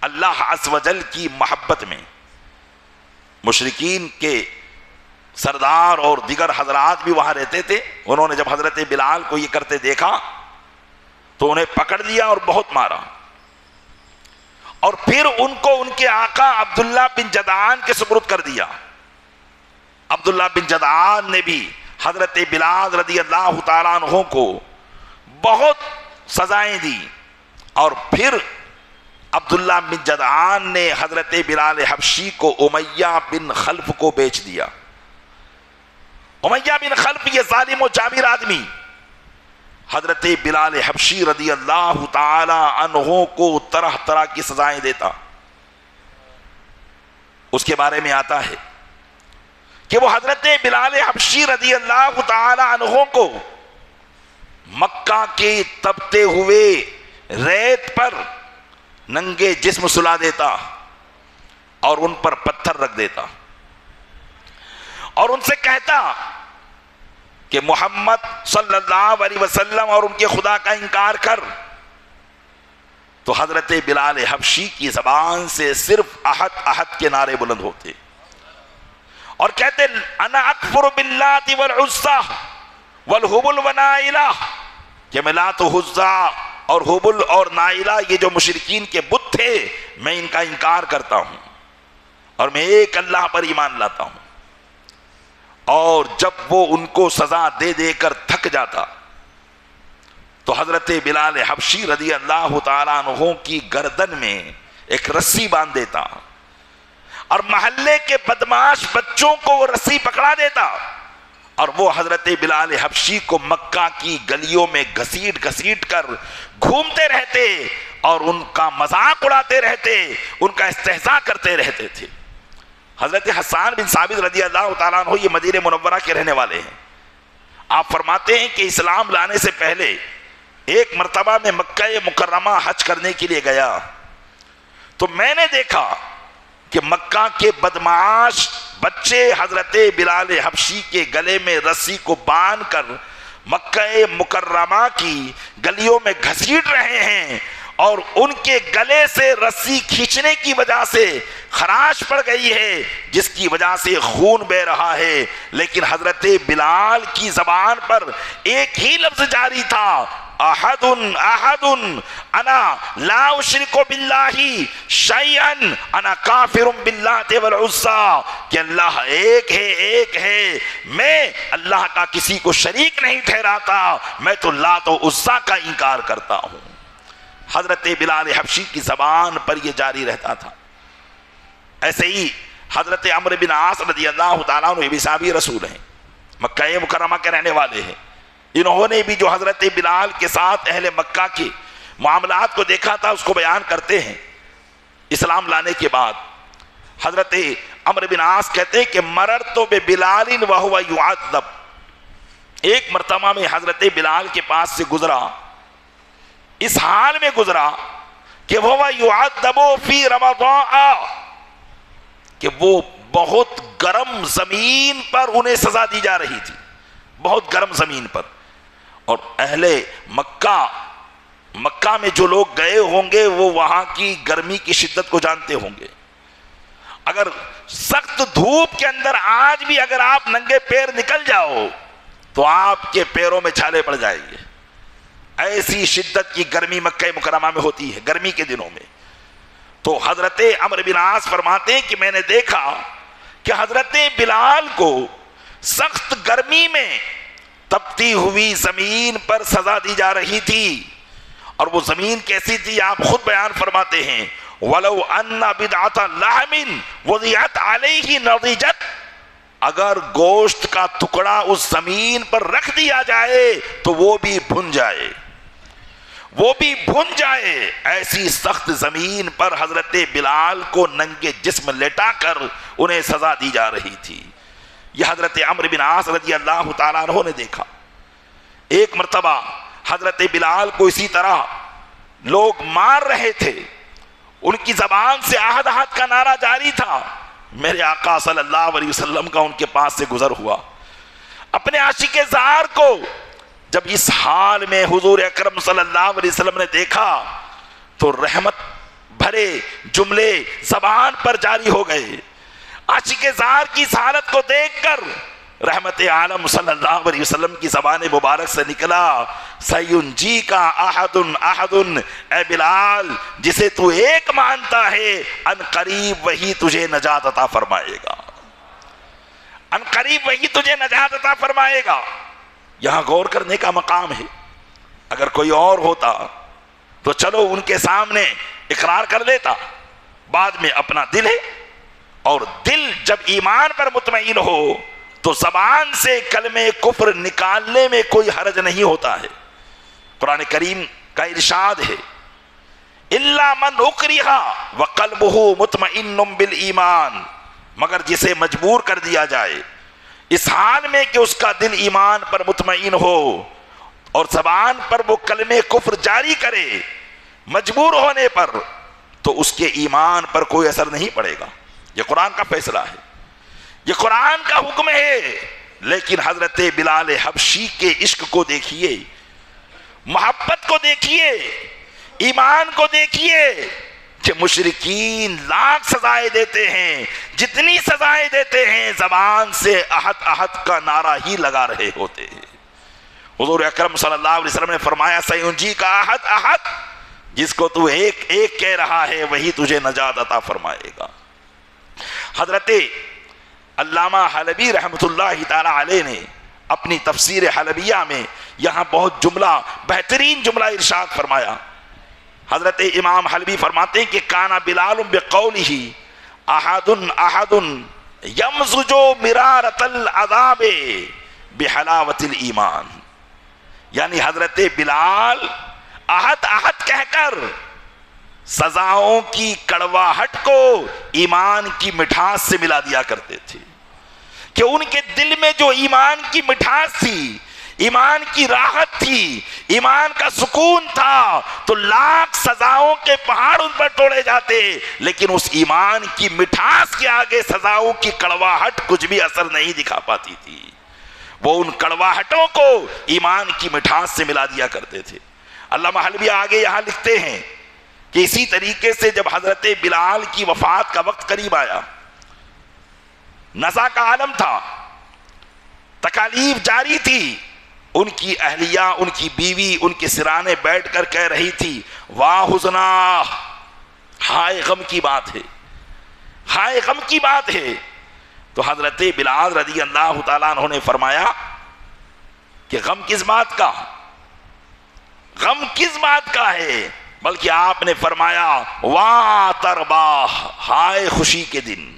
اللہ عز و جل کی محبت میں مشرکین کے سردار اور دیگر حضرات بھی وہاں رہتے تھے، انہوں نے جب حضرت بلال کو یہ کرتے دیکھا تو انہیں پکڑ لیا اور بہت مارا، اور پھر ان کو ان کے آقا عبداللہ بن جدعان کے سپرد کر دیا۔ عبداللہ بن جدعان نے بھی حضرت بلال رضی اللہ تعالیٰ عنہ کو بہت سزائیں دی، اور پھر عبداللہ بن جدعان نے حضرت بلال حبشی کو امیہ بن خلف کو بیچ دیا۔ امیہ بن خلف یہ ظالم و جابر آدمی حضرت بلال حبشی رضی اللہ تعالی عنہ کو طرح طرح کی سزائیں دیتا۔ اس کے بارے میں آتا ہے کہ وہ حضرت بلال حبشی رضی اللہ تعالی عنہ کو مکہ کے تپتے ہوئے ریت پر ننگے جسم سلا دیتا اور ان پر پتھر رکھ دیتا، اور ان سے کہتا کہ محمد صلی اللہ علیہ وسلم اور ان کے خدا کا انکار کر، تو حضرت بلال حبشی کی زبان سے صرف احد احد کے نعرے بلند ہوتے اور کہتے انا اکفر باللات والعزى والہبل ونائلہ، کہ میں لات و عزیٰ اور ہبل اور نائلہ یہ جو مشرکین کے بت تھے میں ان کا انکار کرتا ہوں، اور میں ایک اللہ پر ایمان لاتا ہوں۔ اور جب وہ ان کو سزا دے دے کر تھک جاتا تو حضرت بلال حبشی رضی اللہ تعالیٰ عنہ کی گردن میں ایک رسی باندھ دیتا اور محلے کے بدماش بچوں کو وہ رسی پکڑا دیتا، اور وہ حضرت بلال حبشی کو مکہ کی گلیوں میں گھسیٹ گھسیٹ کر گھومتے رہتے اور ان کا مذاق اڑاتے رہتے، ان کا استہزاء کرتے رہتے تھے۔ حضرت حسان بن ثابت رضی اللہ تعالیٰ عنہ یہ مدینہ منورہ کے رہنے والے ہیں، آپ فرماتے ہیں کہ اسلام لانے سے پہلے ایک مرتبہ میں مکہ مکرمہ حج کرنے کے لیے گیا تو میں نے دیکھا کہ مکہ کے بدمعاش بچے حضرت بلال حبشی کے گلے میں رسی کو باندھ کر مکہ مکرمہ کی گلیوں میں گھسیٹ رہے ہیں، اور ان کے گلے سے رسی کھینچنے کی وجہ سے خراش پڑ گئی ہے جس کی وجہ سے خون بہ رہا ہے، لیکن حضرت بلال کی زبان پر ایک ہی لفظ جاری تھا، احد احد انا لا اشرک باللہ شیئا انا کافر باللات والعزى، کہ اللہ ایک ہے، میں اللہ کا کسی کو شریک نہیں ٹھہراتا، میں تو لات و عزیٰ کا انکار کرتا ہوں۔ حضرت بلال حبشی کی زبان پر یہ جاری رہتا تھا۔ ایسے ہی حضرت عمرو بن عاص رضی اللہ تعالیٰ عنہ بھی صحابی رسول ہیں، مکہ مکرمہ کے رہنے والے ہیں، انہوں نے بھی جو حضرت بلال کے ساتھ اہل مکہ کے معاملات کو دیکھا تھا، اس کو بیان کرتے ہیں۔ اسلام لانے کے بعد حضرت عمرو بن عاص کہتے ہیں کہ مررت ببلال وہو یعذب، ایک مرتبہ میں حضرت بلال کے پاس سے گزرا، اس حال میں گزرا کہ وہ یعذب فی رمضاء، کہ وہ بہت گرم زمین پر انہیں سزا دی جا رہی تھی، بہت گرم زمین پر۔ اور اہل مکہ میں جو لوگ گئے ہوں گے وہ وہاں کی گرمی کی شدت کو جانتے ہوں گے۔ اگر سخت دھوپ کے اندر آج بھی اگر آپ ننگے پیر نکل جاؤ تو آپ کے پیروں میں چھالے پڑ جائیں گے، ایسی شدت کی گرمی مکہ مکرمہ میں ہوتی ہے گرمی کے دنوں میں۔ تو حضرت عمرو بن عاص فرماتے ہیں کہ میں نے دیکھا کہ حضرت بلال کو سخت گرمی میں تپتی ہوئی زمین پر سزا دی جا رہی تھی، اور وہ زمین کیسی تھی آپ خود بیان فرماتے ہیں، وَلَوْ أَنَّ بِدْعَةَ لَحْمٍ وُضِعَتْ عَلَيْهِ نَضِجَتْ، اگر گوشت کا ٹکڑا اس زمین پر رکھ دیا جائے تو وہ بھی بھن جائے، وہ بھی بھن جائے۔ ایسی سخت زمین پر حضرت بلال کو ننگے جسم لٹا کر انہیں سزا دی جا رہی تھی۔ یہ حضرت عمرو بن عاص رضی اللہ تعالیٰ عنہ نے دیکھا۔ ایک مرتبہ حضرت بلال کو اسی طرح لوگ مار رہے تھے، ان کی زبان سے احد احد کا نعرہ جاری تھا۔ میرے آقا صلی اللہ علیہ وسلم کا ان کے پاس سے گزر ہوا، اپنے عاشق زار کو جب اس حال میں حضور اکرم صلی اللہ علیہ وسلم نے دیکھا تو رحمت بھرے جملے زبان پر جاری ہو گئے۔ عاشق زار کی اس حالت کو دیکھ کر رحمت عالم صلی اللہ علیہ وسلم کی زبان مبارک سے نکلا، سینجی کا احد احد، اے بلال جسے تو ایک مانتا ہے ان قریب وہی تجھے نجات عطا فرمائے گا، ان قریب وہی تجھے نجات عطا فرمائے گا۔ یہاں غور کرنے کا مقام ہے، اگر کوئی اور ہوتا تو چلو ان کے سامنے اقرار کر لیتا، بعد میں اپنا دل ہے، اور دل جب ایمان پر مطمئن ہو تو زبان سے کلمہ کفر نکالنے میں کوئی حرج نہیں ہوتا ہے۔ قرآن کریم کا ارشاد ہے، الا من اکرہ وقلبہ مطمئن بالایمان، مگر جسے مجبور کر دیا جائے اس حال میں کہ اس کا دل ایمان پر مطمئن ہو اور زبان پر وہ کلمہ کفر جاری کرے، مجبور ہونے پر تو اس کے ایمان پر کوئی اثر نہیں پڑے گا۔ یہ قرآن کا فیصلہ ہے، یہ قرآن کا حکم ہے۔ لیکن حضرت بلال حبشی کے عشق کو دیکھیے، محبت کو دیکھیے، ایمان کو دیکھیے کہ مشرکین لاکھ سزائیں دیتے ہیں، جتنی سزائیں دیتے ہیں زبان سے احد احد کا نعرہ ہی لگا رہے ہوتے ہیں۔ حضور اکرم صلی اللہ علیہ وسلم نے فرمایا، سینجی کا احد احد، جس کو تو ایک ایک کہہ رہا ہے وہی تجھے نجات عطا فرمائے گا۔ حضرت علامہ حلبی رحمۃ اللہ تعالی علیہ نے اپنی تفسیر حلبیہ میں یہاں بہت بہترین جملہ ارشاد فرمایا۔ حضرت امام حلبی فرماتے ہیں کہ کانا بلال بقولہ احد احد یمزج مرارۃ العذاب بحلاوۃ الایمان، یعنی حضرت بلال احد احد کہہ کر سزاؤں کی کڑواہٹ کو ایمان کی مٹھاس سے ملا دیا کرتے تھے، کہ ان کے دل میں جو ایمان کی مٹھاس تھی، ایمان کی راحت تھی، ایمان کا سکون تھا، تو لاکھ سزاؤں کے پہاڑ ان پر توڑے جاتے، لیکن اس ایمان کی مٹھاس کے آگے سزاؤں کی کڑواہٹ کچھ بھی اثر نہیں دکھا پاتی تھی۔ وہ ان کڑواہٹوں کو ایمان کی مٹھاس سے ملا دیا کرتے تھے۔ علامہ حلبی آگے یہاں لکھتے ہیں کہ اسی طریقے سے جب حضرت بلال کی وفات کا وقت قریب آیا، نزا کا عالم تھا، تکالیف جاری تھی، ان کی اہلیہ، ان کی بیوی ان کے سرانے بیٹھ کر کہہ رہی تھی، واہ حزنا، ہائے غم کی بات ہے، ہائے غم کی بات ہے۔ تو حضرت بلال رضی اللہ تعالیٰ عنہ نے فرمایا کہ غم کس بات کا، غم کس بات کا ہے، بلکہ آپ نے فرمایا واہ ترباہ، ہائے خوشی کے دن،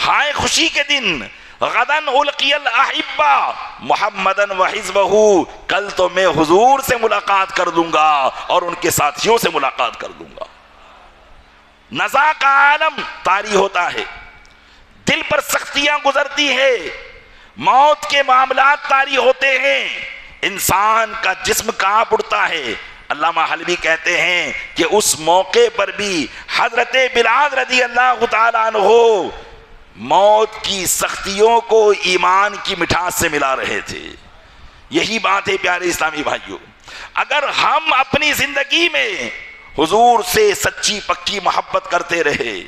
ہائے خوشی کے دن، غدن القی الاحبہ محمدن و حزبہ، کل تو میں حضور سے ملاقات کر دوں گا اور ان کے ساتھیوں سے ملاقات کر دوں گا۔ نزا کا عالم طاری ہوتا ہے، دل پر سختیاں گزرتی ہیں، موت کے معاملات طاری ہوتے ہیں، انسان کا جسم کانپ اٹھتا ہے۔ علامہ حلبی کہتے ہیں کہ اس موقع پر بھی حضرت بلال رضی اللہ تعالیٰ عنہ موت کی سختیوں کو ایمان کی مٹھاس سے ملا رہے تھے۔ یہی بات ہے پیارے اسلامی بھائیوں، اگر ہم اپنی زندگی میں حضور سے سچی پکی محبت کرتے رہے،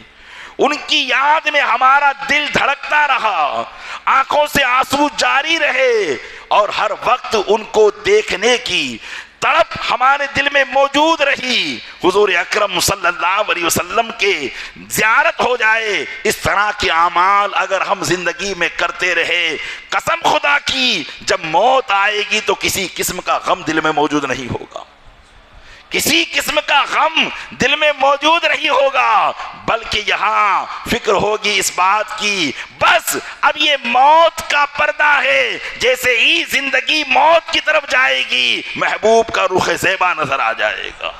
ان کی یاد میں ہمارا دل دھڑکتا رہا، آنکھوں سے آنسو جاری رہے، اور ہر وقت ان کو دیکھنے کی تڑپ ہمارے دل میں موجود رہی، حضور اکرم صلی اللہ علیہ وسلم کے زیارت ہو جائے، اس طرح کے اعمال اگر ہم زندگی میں کرتے رہے، قسم خدا کی جب موت آئے گی تو کسی قسم کا غم دل میں موجود نہیں ہوگا، کسی قسم کا غم دل میں موجود نہیں ہوگا، بلکہ یہاں فکر ہوگی اس بات کی بس اب یہ موت کا پردہ ہے، جیسے ہی زندگی موت کی طرف جائے گی محبوب کا رخ زیبا نظر آ جائے گا۔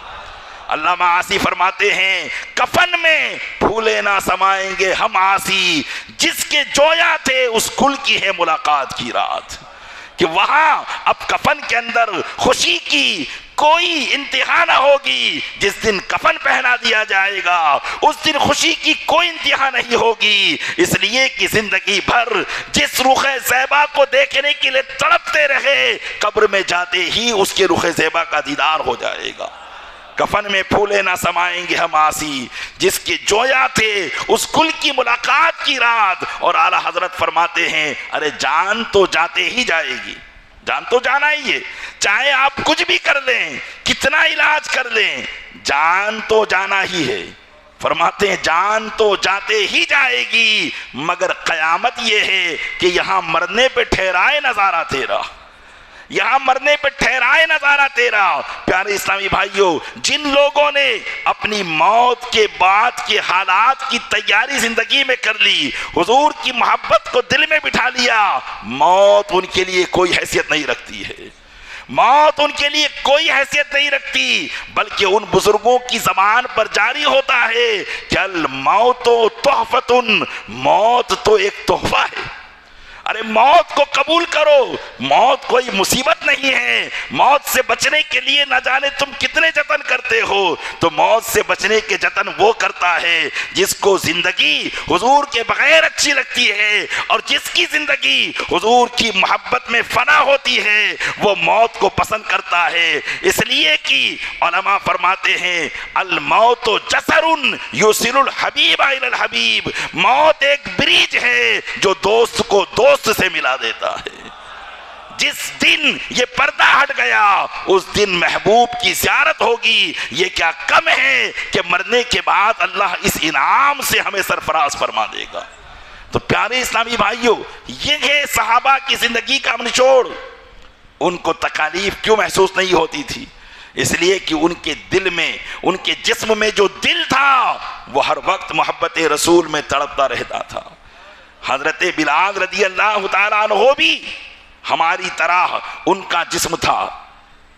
علامہ عاصی فرماتے ہیں کفن میں پھولے نہ سمائیں گے ہم عاصی، جس کے جویا تھے اس گل کی ہے ملاقات کی رات، کہ وہاں اب کفن کے اندر خوشی کی کوئی انتہا نہ ہوگی، جس دن کفن پہنا دیا جائے گا اس دن خوشی کی کوئی انتہا نہیں ہوگی، اس لیے کہ زندگی بھر جس رخ زیبا کو دیکھنے کے لیے تڑپتے رہے، قبر میں جاتے ہی اس کے رخ زیبا کا دیدار ہو جائے گا۔ کفن میں پھولے نہ سمائیں گے ہم آسی، جس کے جویا تھے اس گل کی ملاقات کی رات، اور اعلیٰ حضرت فرماتے ہیں ارے جان تو جاتے ہی جائے گی، جان تو جانا ہی ہے، چاہے آپ کچھ بھی کر لیں، کتنا علاج کر لیں، جان تو جانا ہی ہے۔ فرماتے ہیں جان تو جاتے ہی جائے گی، مگر قیامت یہ ہے کہ یہاں مرنے پہ ٹھہرائے نظارہ تیرا، یہاں مرنے پہ ٹھہرائے نظارہ تیرا۔ پیارے اسلامی بھائیوں، جن لوگوں نے اپنی موت کے بعد کے حالات کی تیاری زندگی میں کر لی، حضور کی محبت کو دل میں بٹھا لیا، موت ان کے لیے کوئی حیثیت نہیں رکھتی ہے، موت ان کے لیے کوئی حیثیت نہیں رکھتی، بلکہ ان بزرگوں کی زبان پر جاری ہوتا ہے کہ الموت تحفۃ، موت تو ایک تحفہ ہے، ارے موت کو قبول کرو، موت کوئی مصیبت نہیں ہے، موت سے بچنے کے لیے نہ جانے تم کتنے جتن کرتے ہو، تو موت سے بچنے کے جتن وہ کرتا ہے جس کو زندگی حضور کے بغیر اچھی لگتی ہے، اور جس کی زندگی حضور کی محبت میں فنا ہوتی ہے وہ موت کو پسند کرتا ہے۔ اس لیے کہ علماء فرماتے ہیں الموت جسر یوصل الحبیب الی الحبیب، موت ایک بریج ہے جو دوست کو دوست سے ملا دیتا ہے۔ جس دن یہ پردہ ہٹ گیا اس دن محبوب کی زیارت ہوگی، یہ کیا کم ہے کہ مرنے کے بعد اللہ اس انعام سے ہمیں سرفراز فرما دے گا۔ تو پیارے اسلامی بھائیوں، یہ ہے صحابہ کی زندگی کا نچوڑ۔ ان کو تکالیف کیوں محسوس نہیں ہوتی تھی؟ اس لیے کہ ان کے دل میں، ان کے جسم میں جو دل تھا وہ ہر وقت محبت رسول میں تڑپتا رہتا تھا۔ حضرت بلال رضی اللہ تعالیٰ عنہ بھی ہماری طرح ان کا جسم تھا،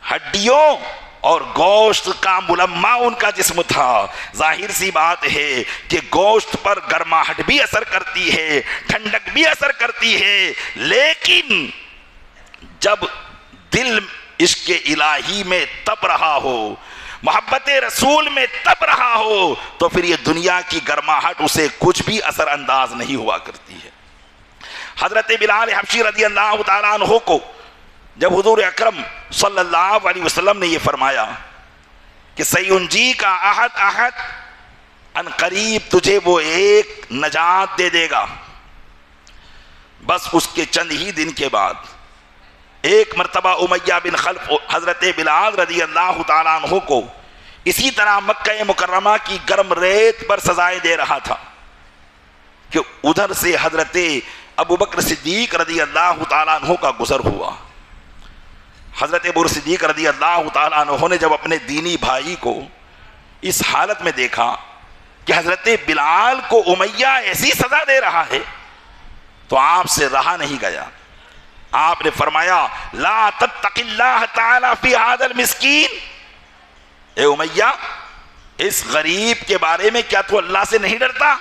ہڈیوں اور گوشت کا ملمہ ان کا جسم تھا۔ ظاہر سی بات ہے کہ گوشت پر گرماہٹ بھی اثر کرتی ہے، ٹھنڈک بھی اثر کرتی ہے، لیکن جب دل عشق الہی میں تپ رہا ہو، محبت رسول میں تپ رہا ہو، تو پھر یہ دنیا کی گرماہٹ اسے کچھ بھی اثر انداز نہیں ہوا کرتی ہے۔ حضرت بلال حبشی رضی اللہ تعالیٰ عنہ کو جب حضور اکرم صلی اللہ علیہ وسلم نے یہ فرمایا کہ سینجی کا احد ان قریب تجھے وہ ایک نجات دے دے گا، بس اس کے چند ہی دن کے بعد ایک مرتبہ امیہ بن خلف حضرت بلال رضی اللہ تعالیٰ عنہ کو اسی طرح مکہ مکرمہ کی گرم ریت پر سزائیں دے رہا تھا کہ ادھر سے حضرت ابو بکر صدیق رضی اللہ تعالیٰ عنہ کا گزر ہوا۔ حضرت ابو بکر صدیق رضی اللہ تعالیٰ عنہ نے جب اپنے دینی بھائی کو اس حالت میں دیکھا کہ حضرت بلال کو امیہ ایسی سزا دے رہا ہے تو آپ سے رہا نہیں گیا. آپ نے فرمایا لا تتق اللہ تعالی فی ھذا المسکین، اے امیہ اس غریب کے بارے میں کیا تو اللہ سے نہیں ڈرتا؟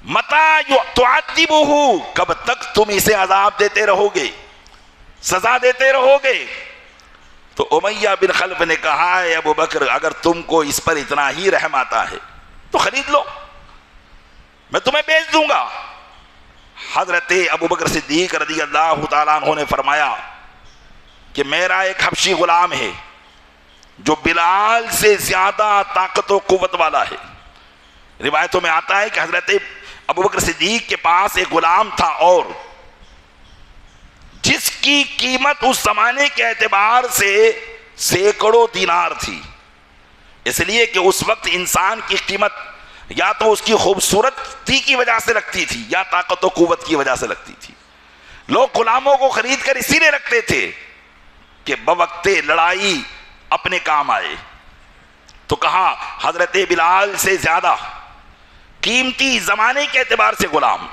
متی تعذبہ، کب تک تم اسے عذاب دیتے رہو گے، سزا دیتے رہو گے؟ تو امیہ بن خلف نے کہا اے ابو بکر اگر تم کو اس پر اتنا ہی رحم آتا ہے تو خرید لو، میں تمہیں بیچ دوں گا. حضرت ابو بکر صدیق رضی اللہ تعالیٰ عنہ نے فرمایا کہ میرا ایک حبشی غلام ہے جو بلال سے زیادہ طاقت و قوت والا ہے. روایتوں میں آتا ہے کہ حضرت ابو بکر صدیق کے پاس ایک غلام تھا اور جس کی قیمت اس زمانے کے اعتبار سے سینکڑوں دینار تھی، اس لیے کہ اس وقت انسان کی قیمت یا تو اس کی خوبصورتی کی وجہ سے لگتی تھی یا طاقت و قوت کی وجہ سے لگتی تھی. لوگ غلاموں کو خرید کر اسی لیے رکھتے تھے کہ بوقت لڑائی اپنے کام آئے. تو کہا حضرت بلال سے زیادہ قیمتی زمانے کے اعتبار سے غلام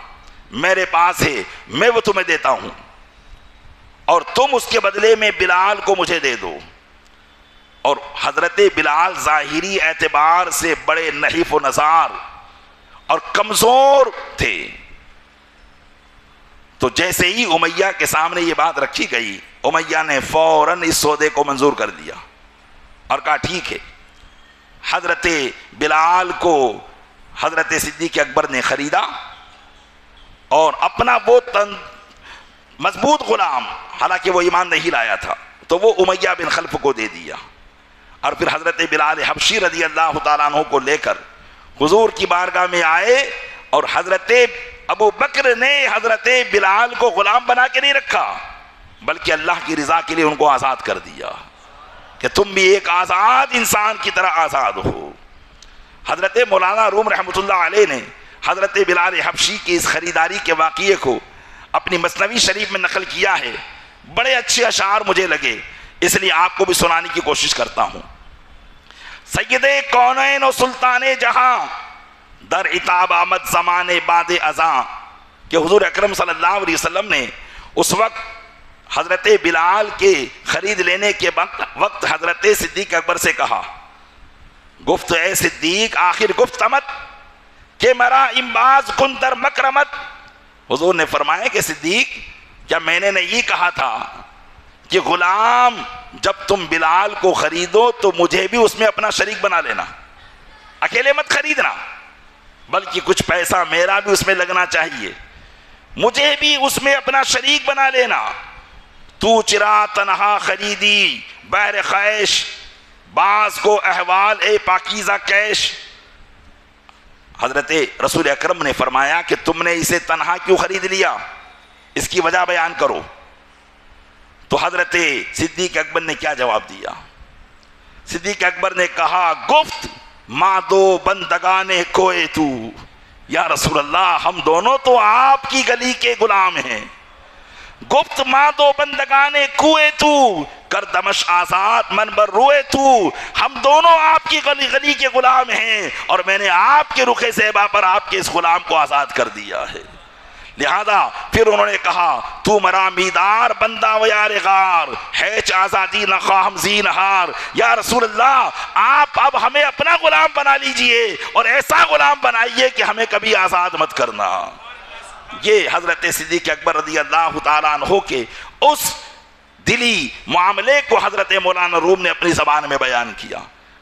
میرے پاس ہے، میں وہ تمہیں دیتا ہوں اور تم اس کے بدلے میں بلال کو مجھے دے دو. اور حضرت بلال ظاہری اعتبار سے بڑے نحیف و نزار اور کمزور تھے. تو جیسے ہی امیہ کے سامنے یہ بات رکھی گئی، امیہ نے فوراً اس سودے کو منظور کر دیا اور کہا ٹھیک ہے. حضرت بلال کو حضرت صدیق اکبر نے خریدا اور اپنا وہ مضبوط غلام، حالانکہ وہ ایمان نہیں لایا تھا، تو وہ امیہ بن خلف کو دے دیا. اور پھر حضرت بلال حبشی رضی اللہ تعالیٰ عنہ کو لے کر حضور کی بارگاہ میں آئے اور حضرت ابو بکر نے حضرت بلال کو غلام بنا کے نہیں رکھا بلکہ اللہ کی رضا کے لیے ان کو آزاد کر دیا کہ تم بھی ایک آزاد انسان کی طرح آزاد ہو. حضرت مولانا روم رحمۃ اللہ علیہ نے حضرت بلال حبشی کی اس خریداری کے واقعے کو اپنی مثنوی شریف میں نقل کیا ہے. بڑے اچھے اشعار مجھے لگے، اس لیے آپ کو بھی سنانے کی کوشش کرتا ہوں. سید کونین و سلطان جہاں در عتاب آمد زمانے بعد ازاں، کہ حضور اکرم صلی اللہ علیہ وسلم نے اس وقت حضرت بلال کے خرید لینے کے وقت حضرت صدیق اکبر سے کہا گفت اے صدیق آخر گفت امت کہ مرا امباز کن در مکرمت. حضور نے فرمایا کہ صدیق کیا میں نے نہیں کہا تھا کہ غلام جب تم بلال کو خریدو تو مجھے بھی اس میں اپنا شریک بنا لینا، اکیلے مت خریدنا بلکہ کچھ پیسہ میرا بھی اس میں لگنا چاہیے، مجھے بھی اس میں اپنا شریک بنا لینا. تو چرا تنہا خریدی بہر خیش باز کو احوال اے پاکیزہ کیش. حضرت رسول اکرم نے فرمایا کہ تم نے اسے تنہا کیوں خرید لیا، اس کی وجہ بیان کرو. تو حضرت صدیق اکبر نے کیا جواب دیا؟ صدیق اکبر نے کہا گفت ماں دو بندگان کوئے تو، یا رسول اللہ ہم دونوں تو آپ کی گلی کے غلام ہیں. گفت ماں دو بندگان کوئے تو کر دمش آزاد من بر روئے تو، ہم دونوں آپ کی گلی کے غلام ہیں اور میں نے آپ کے رخ زیبا پر آپ کے اس غلام کو آزاد کر دیا ہے. لہذا پھر انہوں نے کہا تو مرا میدار بندہ و یار غار ہیچ آزادی نخواہم زینہار. یا رسول اللہ آپ اب ہمیں اپنا غلام بنا لیجئے اور ایسا غلام بنائیے کہ ہمیں کبھی آزاد مت کرنا. یہ حضرت صدیق اکبر رضی اللہ تعالیٰ عنہ کے اس دلی معاملے کو حضرت مولانا روم نے اپنی زبان میں بیان کیا.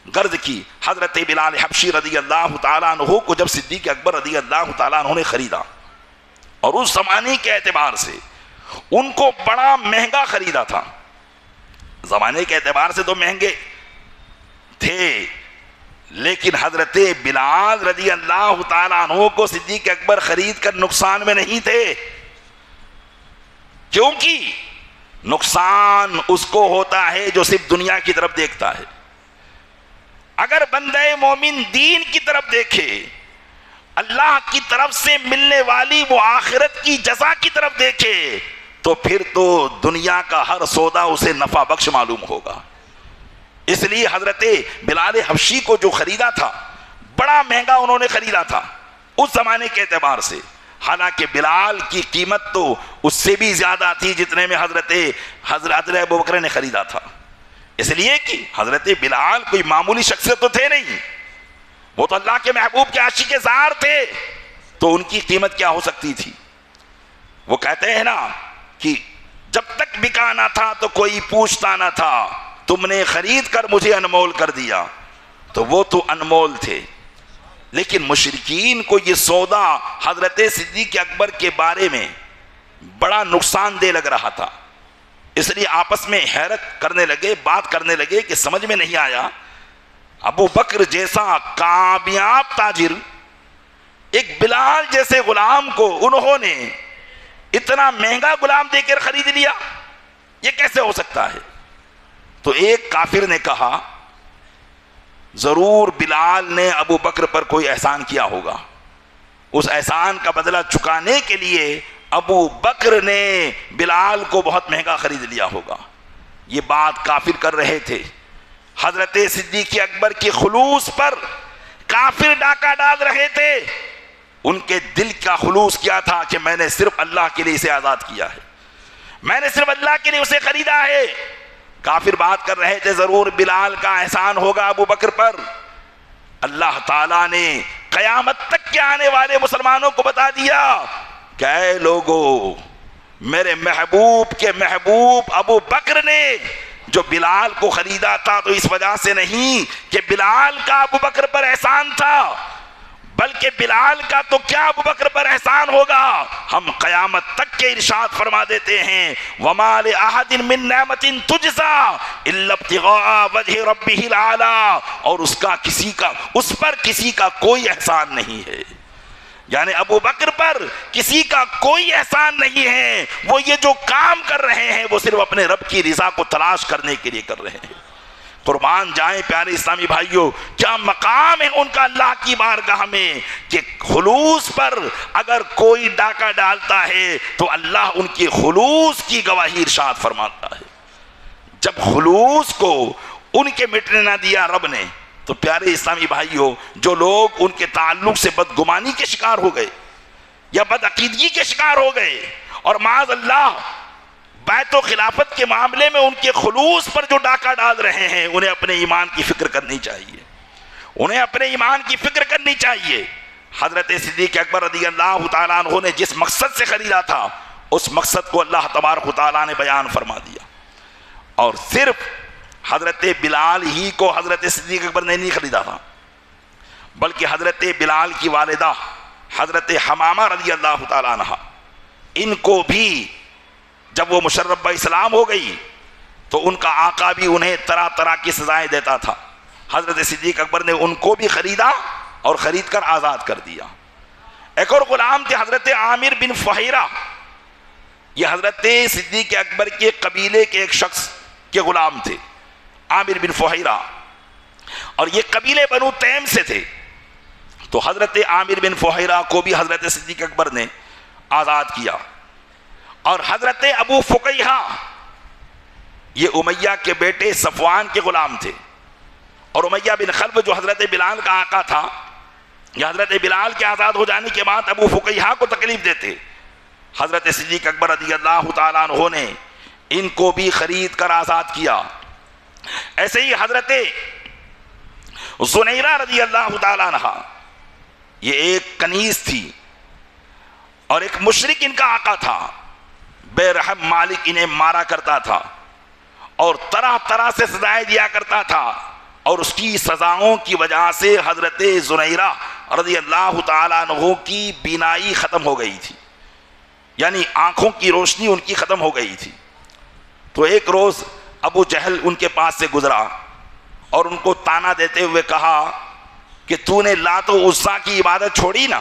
غرض کی حضرت بلال حبشی رضی اللہ تعالیٰ عنہ کو جب صدیق اکبر رضی اللہ تعالیٰ عنہ نے خریدا اور اس زمانے کے اعتبار سے ان کو بڑا مہنگا خریدا تھا، زمانے کے اعتبار سے تو مہنگے تھے، لیکن حضرت بلال رضی اللہ تعالیٰ عنہ کو صدیق اکبر خرید کر نقصان میں نہیں تھے، کیونکہ نقصان اس کو ہوتا ہے جو صرف دنیا کی طرف دیکھتا ہے. اگر بندہ مومن دین کی طرف دیکھے، اللہ کی طرف سے ملنے والی وہ آخرت کی جزا کی طرف دیکھے، تو پھر تو دنیا کا ہر سودا اسے نفع بخش معلوم ہوگا. اس لیے حضرت بلال حبشی کو جو خریدا تھا بڑا مہنگا انہوں نے خریدا تھا اس زمانے کے اعتبار سے. حالانکہ بلال کی قیمت تو اس سے بھی زیادہ تھی جتنے میں حضرت ابو بکر نے خریدا تھا، اس لیے کہ حضرت بلال کوئی معمولی شخصیت تو تھے نہیں، وہ تو اللہ کے محبوب کے عاشق زار تھے، تو ان کی قیمت کیا ہو سکتی تھی؟ وہ کہتے ہیں نا کہ جب تک بکا نہ تھا تو کوئی پوچھتا نہ تھا، تم نے خرید کر مجھے انمول کر دیا، تو وہ تو انمول تھے، لیکن مشرکین کو یہ سودا حضرت صدیق اکبر کے بارے میں بڑا نقصان دہ لگ رہا تھا، اس لیے آپس میں حیرت کرنے لگے، بات کرنے لگے کہ سمجھ میں نہیں آیا، ابو بکر جیسا کامیاب تاجر ایک بلال جیسے غلام کو انہوں نے اتنا مہنگا غلام دے کر خرید لیا، یہ کیسے ہو سکتا ہے؟ تو ایک کافر نے کہا ضرور بلال نے ابو بکر پر کوئی احسان کیا ہوگا، اس احسان کا بدلہ چکانے کے لیے ابو بکر نے بلال کو بہت مہنگا خرید لیا ہوگا۔ یہ بات کافر کر رہے تھے، حضرت صدیق اکبر کی خلوص پر کافر ڈاکہ ڈال رہے تھے، ان کے دل کا خلوص کیا تھا کہ میں نے صرف اللہ کے لیے اسے آزاد کیا ہے، میں نے صرف اللہ کے لیے اسے خریدا ہے۔ کافر بات کر رہے تھے ضرور بلال کا احسان ہوگا ابو بکر پر، اللہ تعالیٰ نے قیامت تک کے آنے والے مسلمانوں کو بتا دیا کہ اے لوگو، میرے محبوب کے محبوب ابو بکر نے جو بلال کو خریدا تھا تو اس وجہ سے نہیں کہ بلال کا ابو بکر پر احسان تھا، بلکہ بلال کا تو کیا ابو بکر پر احسان ہوگا، ہم قیامت تک کے ارشاد فرما دیتے ہیں وَمَا لِأَحَدٍ مِّن نِعْمَةٍ تُجْزَىٰ إِلَّا ابْتِغَاءَ وَجْهِ رَبِّهِ الْأَعْلَىٰ، اور اس پر کسی کا کوئی احسان نہیں ہے، یعنی ابو بکر پر کسی کا کوئی احسان نہیں ہے، وہ یہ جو کام کر رہے ہیں وہ صرف اپنے رب کی رضا کو تلاش کرنے کے لیے کر رہے ہیں۔ قربان جائیں پیارے اسلامی بھائیوں، کیا مقام ہے ان کا اللہ کی بارگاہ میں کہ خلوص پر اگر کوئی ڈاکہ ڈالتا ہے تو اللہ ان کی خلوص کی گواہی ارشاد فرماتا ہے۔ جب خلوص کو ان کے مٹنے نہ دیا رب نے، تو پیارے اسلامی بھائیوں، جو لوگ ان کے تعلق سے بدگمانی کے شکار ہو گئے یا بدعقیدگی کے شکار ہو گئے، اور معاذ اللہ بیعت و خلافت کے معاملے میں ان کے خلوص پر جو ڈاکہ ڈال رہے ہیں، انہیں اپنے ایمان کی فکر کرنی چاہیے، انہیں اپنے ایمان کی فکر کرنی چاہیے۔ حضرت صدیق اکبر رضی اللہ تعالیٰ عنہ نے جس مقصد سے خریدا تھا، اس مقصد کو اللہ تبارک و تعالیٰ نے بیان فرما دیا، اور صرف حضرت بلال ہی کو حضرت صدیق اکبر نے نہیں خریدا تھا، بلکہ حضرت بلال کی والدہ حضرت حمامہ رضی اللہ تعالیٰ عنہ، ان کو بھی جب وہ مشرف اسلام ہو گئی تو ان کا آقا بھی انہیں طرح طرح کی سزائیں دیتا تھا، حضرت صدیق اکبر نے ان کو بھی خریدا اور خرید کر آزاد کر دیا۔ ایک اور غلام تھے حضرت عامر بن فہیرہ، یہ حضرت صدیق اکبر کے قبیلے کے ایک شخص کے غلام تھے، عامر بن فہیرہ، اور یہ قبیلے بنو تیم سے تھے، تو حضرت عامر بن فہیرہ کو بھی حضرت صدیق اکبر نے آزاد کیا۔ اور حضرت ابو فقیہہ، یہ امیہ کے بیٹے صفوان کے غلام تھے، اور امیہ بن خلف جو حضرت بلال کا آقا تھا، یہ حضرت بلال کے آزاد ہو جانے کے بعد ابو فقیہہ کو تکلیف دیتے، حضرت صدیق اکبر رضی اللہ تعالیٰ عنہ نے ان کو بھی خرید کر آزاد کیا۔ ایسے ہی حضرت زنیرہ رضی اللہ تعالیٰ عنہ، یہ ایک کنیز تھی اور ایک مشرک ان کا آقا تھا، بے رحم مالک انہیں مارا کرتا تھا اور طرح طرح سے سزائیں دیا کرتا تھا، اور اس کی سزاؤں کی وجہ سے حضرت زنیرہ رضی اللہ تعالیٰ عنہ کی بینائی ختم ہو گئی تھی، یعنی آنکھوں کی روشنی ان کی ختم ہو گئی تھی۔ تو ایک روز ابو جہل ان کے پاس سے گزرا اور ان کو تانا دیتے ہوئے کہا کہ تو نے لات و عزیٰ کی عبادت چھوڑی نا،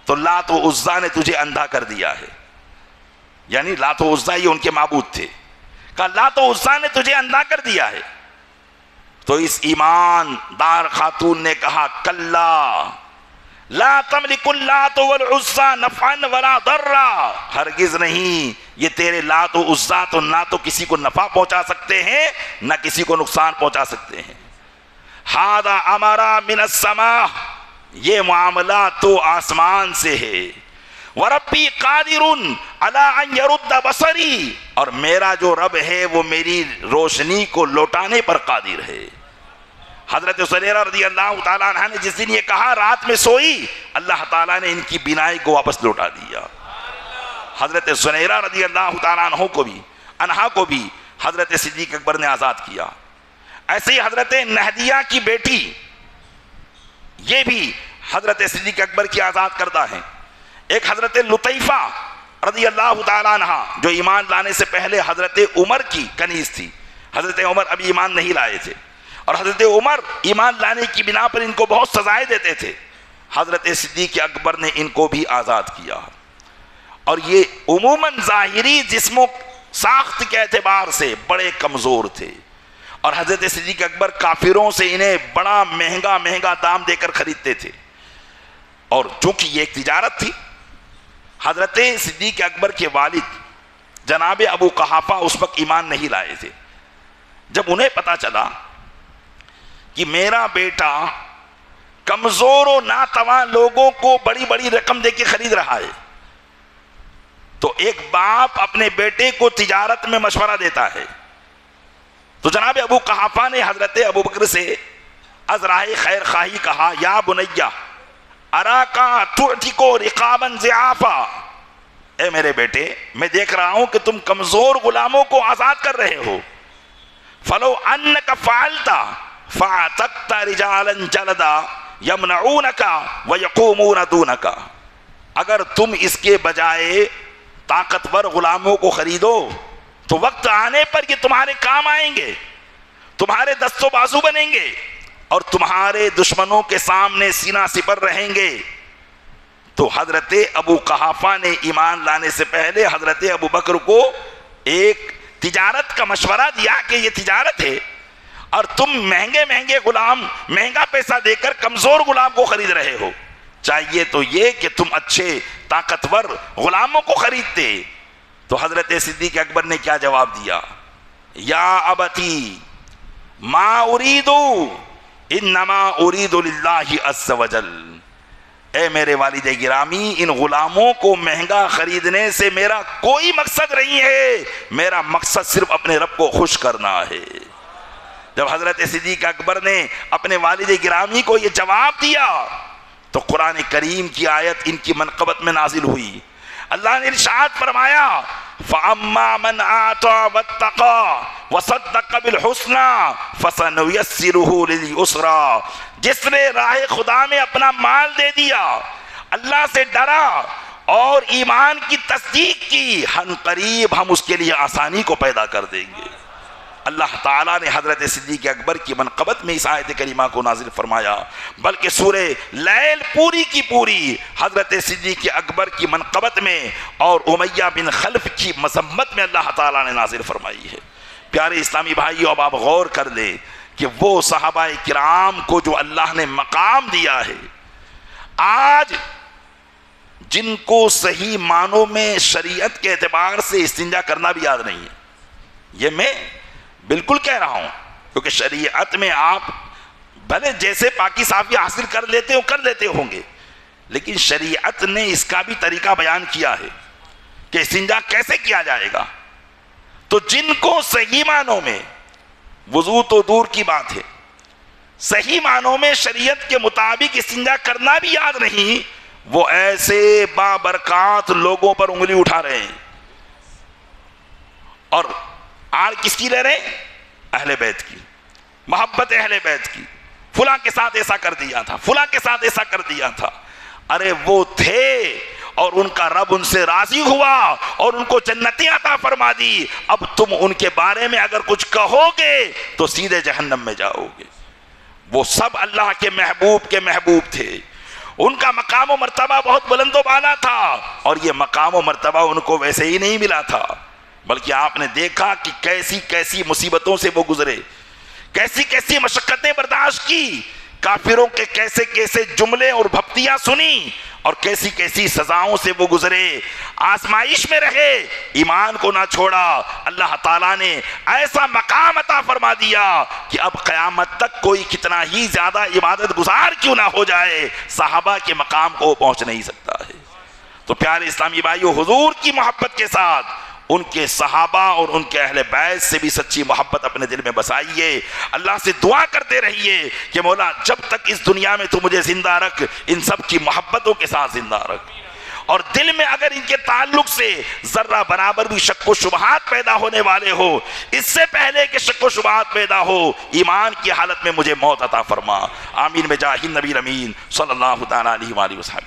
تو لات و عزیٰ نے تجھے اندھا کر دیا ہے، یعنی لات و عزیٰ یہ ان کے معبود تھے، کہا لات و عزیٰ نے تجھے اندھا کر دیا ہے۔ تو اس ایماندار خاتون نے کہا کلا لا تملک اللات والعزیٰ نفعا ولا ضرا، ہرگز نہیں، یہ تیرے لات و عزیٰ تو نہ تو کسی کو نفع پہنچا سکتے ہیں نہ کسی کو نقصان پہنچا سکتے ہیں۔ ھذا امر من السماء، یہ معاملہ تو آسمان سے ہے، وَرَبِّي قَادِرٌ عَلَىٰ أَن يَرُدَّ بَصَرِي، اور میرا جو رب ہے وہ میری روشنی کو لوٹانے پر قادر ہے۔ حضرت زنیرہ رضی اللہ تعالیٰ عنہ نے جس دن یہ کہا رات میں سوئی، اللہ تعالیٰ نے ان کی بینائی کو واپس لوٹا دیا۔ حضرت زنیرہ رضی اللہ تعالیٰ عنہ کو بھی حضرت صدیق اکبر نے آزاد کیا۔ ایسے ہی حضرت نہدیہ کی بیٹی، یہ بھی حضرت صدیق اکبر کی آزاد کردہ ہیں۔ ایک حضرت لطیفہ رضی اللہ تعالیٰ عنہ جو ایمان لانے سے پہلے حضرت عمر کی کنیز تھی، حضرت عمر ابھی ایمان نہیں لائے تھے، اور حضرت عمر ایمان لانے کی بنا پر ان کو بہت سزائیں دیتے تھے، حضرت صدیق اکبر نے ان کو بھی آزاد کیا۔ اور یہ عموماً ظاہری جسم و ساخت کے اعتبار سے بڑے کمزور تھے، اور حضرت صدیق اکبر کافروں سے انہیں بڑا مہنگا دام دے کر خریدتے تھے، اور چونکہ یہ ایک تجارت تھی۔ حضرت صدیق اکبر کے والد جناب ابو قحافہ اس وقت ایمان نہیں لائے تھے۔ جب انہیں پتا چلا کہ میرا بیٹا کمزور و ناتواں لوگوں کو بڑی بڑی رقم دے کے خرید رہا ہے، تو ایک باپ اپنے بیٹے کو تجارت میں مشورہ دیتا ہے، تو جناب ابو قحافہ نے حضرت ابو بکر سے از راہ خیر خواہی کہا، یا بنیہ اراکا تعتق رقابا ضعافا، اے میرے بیٹے میں دیکھ رہا ہوں کہ تم کمزور غلاموں کو آزاد کر رہے ہو، فلو انک فعلت فاعتقت رجالا جلدا یمنعونک ویقومون دونک، اگر تم اس کے بجائے طاقتور غلاموں کو خریدو تو وقت آنے پر یہ تمہارے کام آئیں گے، تمہارے دست و بازو بنیں گے، اور تمہارے دشمنوں کے سامنے سینہ سپر رہیں گے۔ تو حضرت ابو قحافہ نے ایمان لانے سے پہلے حضرت ابو بکر کو ایک تجارت کا مشورہ دیا کہ یہ تجارت ہے، اور تم مہنگے غلام مہنگا پیسہ دے کر کمزور غلام کو خرید رہے ہو، چاہیے تو یہ کہ تم اچھے طاقتور غلاموں کو خریدتے۔ تو حضرت صدیق اکبر نے کیا جواب دیا، یا ابتی ما اریدو انما ارید للہ عز وجل، اے میرے والد گرامی ان غلاموں کو مہنگا خریدنے سے میرا کوئی مقصد نہیں ہے، میرا مقصد صرف اپنے رب کو خوش کرنا ہے۔ جب حضرت صدیق اکبر نے اپنے والد گرامی کو یہ جواب دیا تو قرآن کریم کی آیت ان کی منقبت میں نازل ہوئی۔ اللہ نے ارشاد فرمایا، فَأَمَّا مَنْ آتَى وَاتَّقَى وَصَدَّقَ بِالْحُسْنَى فَسَنُيَسِّرُهُ لِلْيُسْرَى، جس نے راہ خدا میں اپنا مال دے دیا، اللہ سے ڈرا اور ایمان کی تصدیق کی، ہم قریب ہم اس کے لیے آسانی کو پیدا کر دیں گے۔ اللہ تعالیٰ نے حضرت صدیق اکبر کی منقبت میں اس آیت کریمہ کو نازل فرمایا، بلکہ سورہ لیل پوری کی پوری حضرت صدیق اکبر کی منقبت میں اور امیہ بن خلف کی مذمت میں اللہ تعالیٰ نے نازل فرمائی ہے۔ پیارے اسلامی بھائیو، اب آپ غور کر لیں کہ وہ صحابہ کرام کو جو اللہ نے مقام دیا ہے، آج جن کو صحیح معنوں میں شریعت کے اعتبار سے استنجا کرنا بھی یاد نہیں ہے، یہ میں بالکل کہہ رہا ہوں، کیونکہ شریعت میں آپ بھلے جیسے پاکی صافی حاصل کر لیتے ہوں گے، لیکن شریعت نے اس کا بھی طریقہ بیان کیا ہے کہ استنجا کیسے کیا جائے گا۔ تو جن کو صحیح معنوں میں، وضو تو دور کی بات ہے، صحیح معنوں میں شریعت کے مطابق استنجا کرنا بھی یاد نہیں، وہ ایسے بابرکات لوگوں پر انگلی اٹھا رہے ہیں، اور آڑ کس کی لے رہے ہیں؟ اہل بیت کی، محبت اہل بیت کی، فلاں کے ساتھ ایسا کر دیا تھا، فلاں کے ساتھ ایسا کر دیا تھا۔ ارے وہ تھے اور ان کا رب ان سے راضی ہوا اور ان کو جنتیں عطا فرما دی، اب تم ان کے بارے میں اگر کچھ کہو گے تو سیدھے جہنم میں جاؤ گے۔ وہ سب اللہ کے محبوب تھے، ان کا مقام و مرتبہ بہت بلند و بالا تھا، اور یہ مقام و مرتبہ ان کو ویسے ہی نہیں ملا تھا، بلکہ آپ نے دیکھا کہ کیسی کیسی مصیبتوں سے وہ گزرے، کیسی کیسی مشقتیں برداشت کی، کافروں کے کیسے کیسے جملے اور بھپتیاں سنی، اور کیسی کیسی سزاؤں سے وہ گزرے، آزمائش میں رہے، ایمان کو نہ چھوڑا۔ اللہ تعالیٰ نے ایسا مقام عطا فرما دیا کہ اب قیامت تک کوئی کتنا ہی زیادہ عبادت گزار کیوں نہ ہو جائے، صحابہ کے مقام کو پہنچ نہیں سکتا ہے۔ تو پیارے اسلامی بھائیو، حضور کی محبت کے ساتھ ان کے صحابہ اور ان کے اہل بیت سے بھی سچی محبت اپنے دل میں بسائیے۔ اللہ سے دعا کرتے رہیے کہ مولا جب تک اس دنیا میں تو مجھے زندہ رکھ، ان سب کی محبتوں کے ساتھ زندہ رکھ، اور دل میں اگر ان کے تعلق سے ذرہ برابر بھی شک و شبہات پیدا ہونے والے ہو، اس سے پہلے کہ شک و شبہات پیدا ہو، ایمان کی حالت میں مجھے موت عطا فرما۔ آمین بجاہ النبی الامین صلی اللہ تعالیٰ علیہ وآلہ وسلم۔